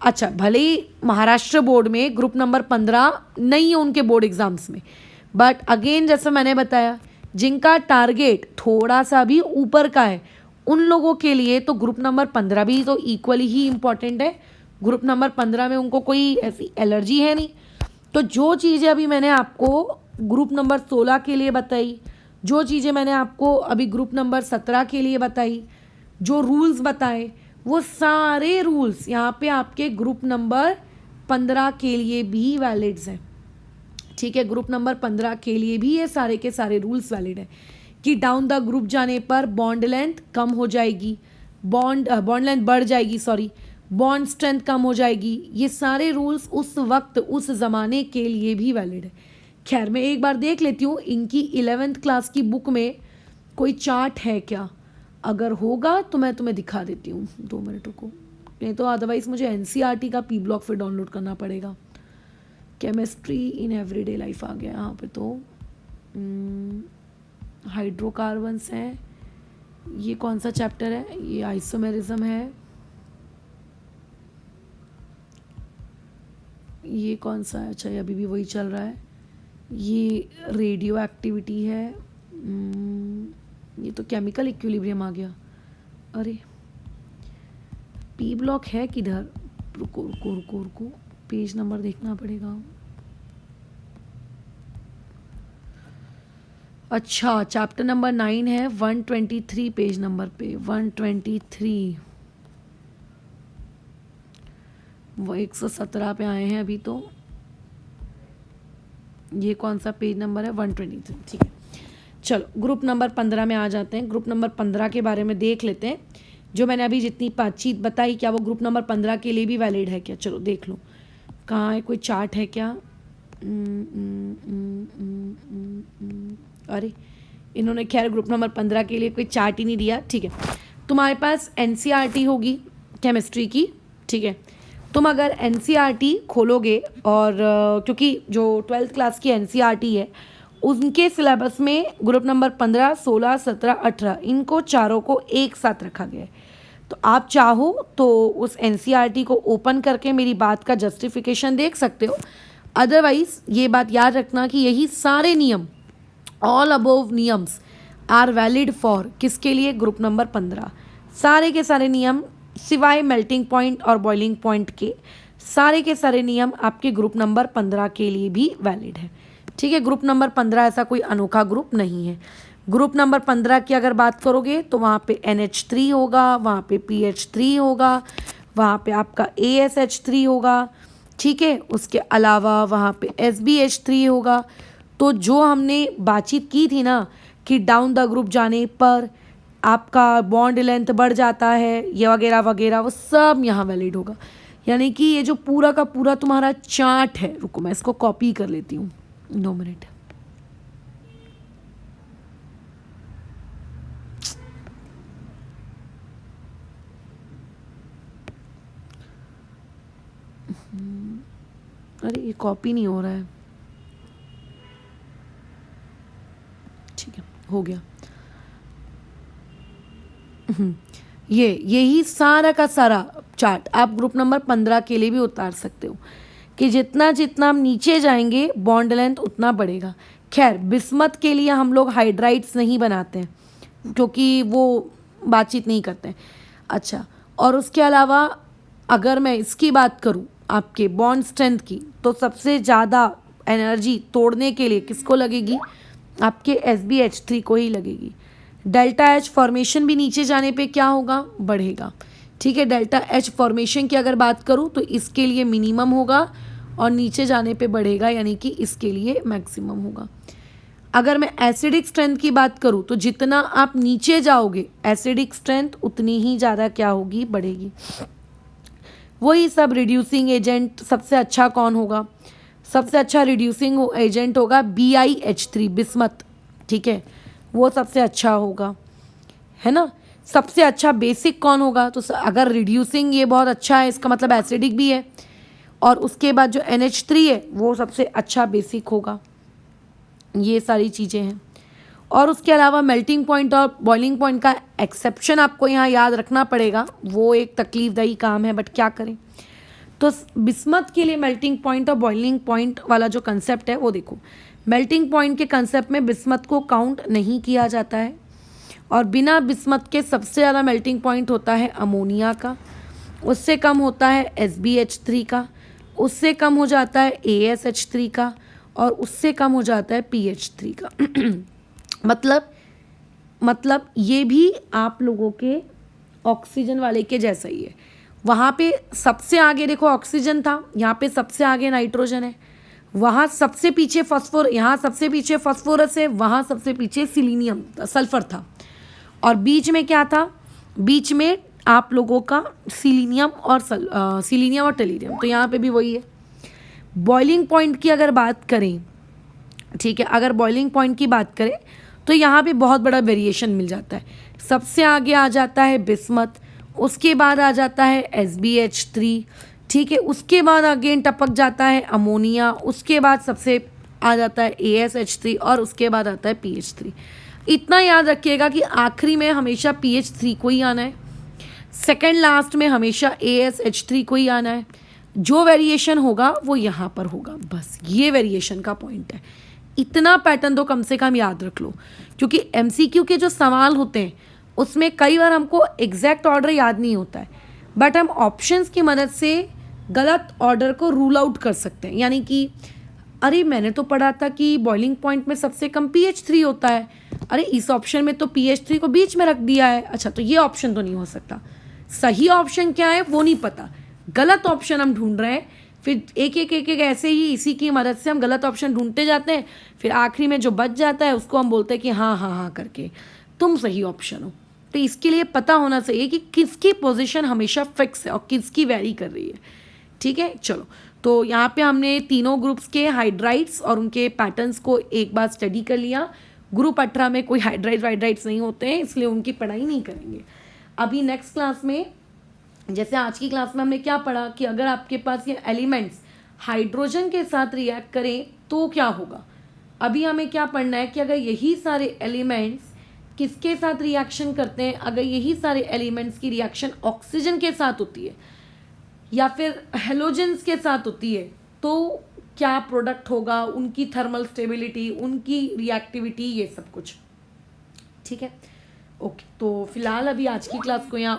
अच्छा भले ही महाराष्ट्र बोर्ड में ग्रुप नंबर 15 नहीं है उनके बोर्ड एग्जाम्स में, बट अगेन जैसा मैंने बताया जिनका टारगेट थोड़ा सा भी ऊपर का है उन लोगों के लिए तो ग्रुप नंबर 15 भी तो इक्वली ही इम्पॉर्टेंट है। ग्रुप नंबर 15 में उनको कोई ऐसी एलर्जी है नहीं। तो जो चीज़ें अभी मैंने आपको ग्रुप नंबर 16 के लिए बताई, जो चीज़ें मैंने आपको अभी ग्रुप नंबर 17 के लिए बताई, जो रूल्स बताए, वो सारे रूल्स यहाँ पे आपके ग्रुप नंबर 15 के लिए भी वैलिड्स हैं। ठीक है, ग्रुप नंबर 15 के लिए भी ये सारे के सारे रूल्स वैलिड है कि डाउन द ग्रुप जाने पर बॉन्ड लेंथ कम हो जाएगी, बॉन्ड लेंथ बढ़ जाएगी, बॉन्ड स्ट्रेंथ कम हो जाएगी। ये सारे रूल्स उस वक्त उस ज़माने के लिए भी वैलिड है। खैर मैं एक बार देख लेती हूँ इनकी 11th क्लास की बुक में कोई चार्ट है क्या? अगर होगा तो मैं तुम्हें दिखा देती हूँ, 2 मिनट रुको, नहीं तो अदरवाइज़ मुझे एनसीईआरटी का पी ब्लॉक फिर डाउनलोड करना पड़ेगा। केमिस्ट्री इन एवरीडे लाइफ आ गया यहाँ पे। तो हाइड्रोकार्बन्स हैं, ये कौन सा चैप्टर है? ये आइसोमेरिज्म है। ये कौन सा है? अच्छा, ये अभी भी वही चल रहा है। ये रेडियो एक्टिविटी है। ये तो केमिकल इक्विलिब्रियम आ गया। अरे पी ब्लॉक है किधर? रुको रुको रुको रुको, पेज नंबर देखना पड़ेगा। अच्छा, चैप्टर नंबर 9 है, 123 पेज नंबर पे, 123। वो 117 पे आए हैं अभी तो। ये कौन सा पेज नंबर है? 123। ठीक है, चलो ग्रुप नंबर 15 में आ जाते हैं। ग्रुप नंबर 15 के बारे में देख लेते हैं। जो मैंने अभी जितनी बातचीत बताई, क्या वो ग्रुप नंबर 15 के लिए भी वैलिड है क्या? चलो देख लो, कहाँ है? कोई चार्ट है क्या? अरे इन्होंने खैर ग्रुप नंबर 15 के लिए कोई चार्ट ही नहीं दिया। ठीक है, तुम्हारे पास एनसीईआरटी होगी केमिस्ट्री की। ठीक है, तुम अगर एनसीईआरटी खोलोगे और क्योंकि जो 12th क्लास की एनसीईआरटी है उनके सिलेबस में ग्रुप नंबर 15, 16, 17, 18 इनको चारों को एक साथ रखा गया है। तो आप चाहो तो उस एनसीईआरटी को ओपन करके मेरी बात का जस्टिफिकेशन देख सकते हो। अदरवाइज ये बात याद रखना कि यही सारे नियम, ऑल अबोव नियम्स आर वैलिड फॉर किसके लिए? Group number 15। सारे के सारे नियम सिवाय मेल्टिंग पॉइंट और बॉइलिंग पॉइंट के, सारे के सारे नियम आपके ग्रुप नंबर 15 के लिए भी वैलिड है। ठीक है, ग्रुप नंबर 15 ऐसा कोई अनोखा ग्रुप नहीं है। ग्रुप नंबर 15 की अगर बात करोगे तो वहाँ पे NH3 होगा, वहाँ पे PH3 होगा, वहाँ पे आपका ASH3 होगा। ठीक है, उसके अलावा वहाँ पे SbH3 होगा। तो जो हमने बातचीत की थी ना कि डाउन द ग्रुप जाने पर आपका बॉन्ड लेंथ बढ़ जाता है, ये वगैरह वगैरह, वो सब यहाँ वैलिड होगा। यानी कि ये जो पूरा का पूरा तुम्हारा चार्ट है, रुको मैं इसको कॉपी कर लेती हूँ, 2 मिनट। अरे ये कॉपी नहीं हो रहा है। ठीक है, हो गया। यही सारा का सारा चार्ट आप ग्रुप नंबर 15 के लिए भी उतार सकते हो कि जितना जितना हम नीचे जाएंगे बॉन्ड लेंथ उतना बढ़ेगा। खैर बिस्मथ के लिए हम लोग हाइड्राइड्स नहीं बनाते हैं क्योंकि वो बातचीत नहीं करते हैं। अच्छा, और उसके अलावा अगर मैं इसकी बात करूं आपके बॉन्ड स्ट्रेंथ की, तो सबसे ज़्यादा एनर्जी तोड़ने के लिए किसको लगेगी? आपके SbH3 को ही लगेगी। डेल्टा H फॉर्मेशन भी नीचे जाने पे क्या होगा? बढ़ेगा। ठीक है, डेल्टा H फॉर्मेशन की अगर बात करूँ तो इसके लिए मिनिमम होगा और नीचे जाने पे बढ़ेगा, यानी कि इसके लिए मैक्सिमम होगा। अगर मैं एसिडिक स्ट्रेंथ की बात करूँ तो जितना आप नीचे जाओगे एसिडिक स्ट्रेंथ उतनी ही ज़्यादा क्या होगी? बढ़ेगी। वही सब रिड्यूसिंग एजेंट सबसे अच्छा कौन होगा? सबसे अच्छा रिड्यूसिंग एजेंट होगा BiH3 बिस्मथ। ठीक है, वो सबसे अच्छा होगा, है ना। सबसे अच्छा बेसिक कौन होगा? तो अगर रिड्यूसिंग ये बहुत अच्छा है इसका मतलब एसिडिक भी है, और उसके बाद जो NH3 है वो सबसे अच्छा बेसिक होगा। ये सारी चीज़ें हैं। और उसके अलावा मेल्टिंग पॉइंट और बॉइलिंग पॉइंट का एक्सेप्शन आपको यहाँ याद रखना पड़ेगा, वो एक तकलीफदायी काम है, बट क्या करें। तो बिस्मथ के लिए मेल्टिंग पॉइंट और बॉइलिंग पॉइंट वाला जो कंसेप्ट है वो देखो, मेल्टिंग पॉइंट के कंसेप्ट में बिस्मथ को काउंट नहीं किया जाता है, और बिना बिस्मथ के सबसे ज़्यादा मेल्टिंग पॉइंट होता है अमोनिया का, उससे कम होता है SbH3 का, उससे कम हो जाता है ASH3 का, और उससे कम हो जाता है PH3 का। मतलब ये भी आप लोगों के ऑक्सीजन वाले के जैसा ही है। वहाँ पे सबसे आगे देखो ऑक्सीजन था, यहाँ पे सबसे आगे नाइट्रोजन है, वहाँ सबसे पीछे फॉस्फोर, यहाँ सबसे पीछे फॉस्फोरस है, वहाँ सबसे पीछे सिलीनियम सल्फर था, और बीच में क्या था? बीच में आप लोगों का सिलीनियम और टेलीरियम। तो यहाँ पे भी वही है। बॉइलिंग पॉइंट की अगर बात करें, ठीक है, अगर बॉइलिंग पॉइंट की बात करें तो यहाँ पे बहुत बड़ा वेरिएशन मिल जाता है। सबसे आगे आ जाता है बिस्मथ, उसके बाद आ जाता है SbH3, ठीक है, उसके बाद अगेन टपक जाता है अमोनिया, उसके बाद सबसे आ जाता है AsH3 और उसके बाद आता है PH3। इतना याद रखिएगा कि आखिरी में हमेशा PH3 को ही आना है, सेकेंड लास्ट में हमेशा AsH3 को ही आना है। जो वेरिएशन होगा वो यहाँ पर होगा, बस ये वेरिएशन का पॉइंट है। इतना पैटर्न तो कम से कम याद रख लो, क्योंकि MCQ के जो सवाल होते हैं उसमें कई बार हमको एग्जैक्ट ऑर्डर याद नहीं होता है, बट हम ऑप्शंस की मदद से गलत ऑर्डर को रूल आउट कर सकते हैं। यानी कि अरे मैंने तो पढ़ा था कि बॉइलिंग पॉइंट में सबसे कम PH3 होता है, अरे इस ऑप्शन में तो PH3 को बीच में रख दिया है, अच्छा तो ये ऑप्शन तो नहीं हो सकता। सही ऑप्शन क्या है वो नहीं पता, गलत ऑप्शन हम ढूंढ रहे हैं, फिर एक एक एक एक ऐसे ही इसी की मदद से हम गलत ऑप्शन ढूंढते जाते हैं, फिर आखिरी में जो बच जाता है उसको हम बोलते हैं कि हाँ हाँ हाँ करके तुम सही ऑप्शन हो। तो इसके लिए पता होना चाहिए कि किसकी पोजीशन हमेशा फिक्स है और किसकी वेरी कर रही है, ठीक है। चलो, तो यहाँ पे हमने तीनों ग्रुप्स के हाइड्राइड्स और उनके पैटर्न्स को एक बार स्टडी कर लिया। ग्रुप 18 में कोई हाइड्राइड्स नहीं होते हैं, इसलिए उनकी पढ़ाई नहीं करेंगे। अभी नेक्स्ट क्लास में, जैसे आज की क्लास में हमने क्या पढ़ा कि अगर आपके पास ये एलिमेंट्स हाइड्रोजन के साथ रिएक्ट करें तो क्या होगा। अभी हमें क्या पढ़ना है कि अगर यही सारे एलिमेंट्स किसके साथ रिएक्शन करते हैं, अगर यही सारे एलिमेंट्स की रिएक्शन ऑक्सीजन के साथ होती है या फिर हेलोजेंस के साथ होती है तो क्या प्रोडक्ट होगा, उनकी थर्मल स्टेबिलिटी, उनकी रिएक्टिविटी, ये सब कुछ, ठीक है। ओके, तो फिलहाल अभी आज की क्लास को यहाँ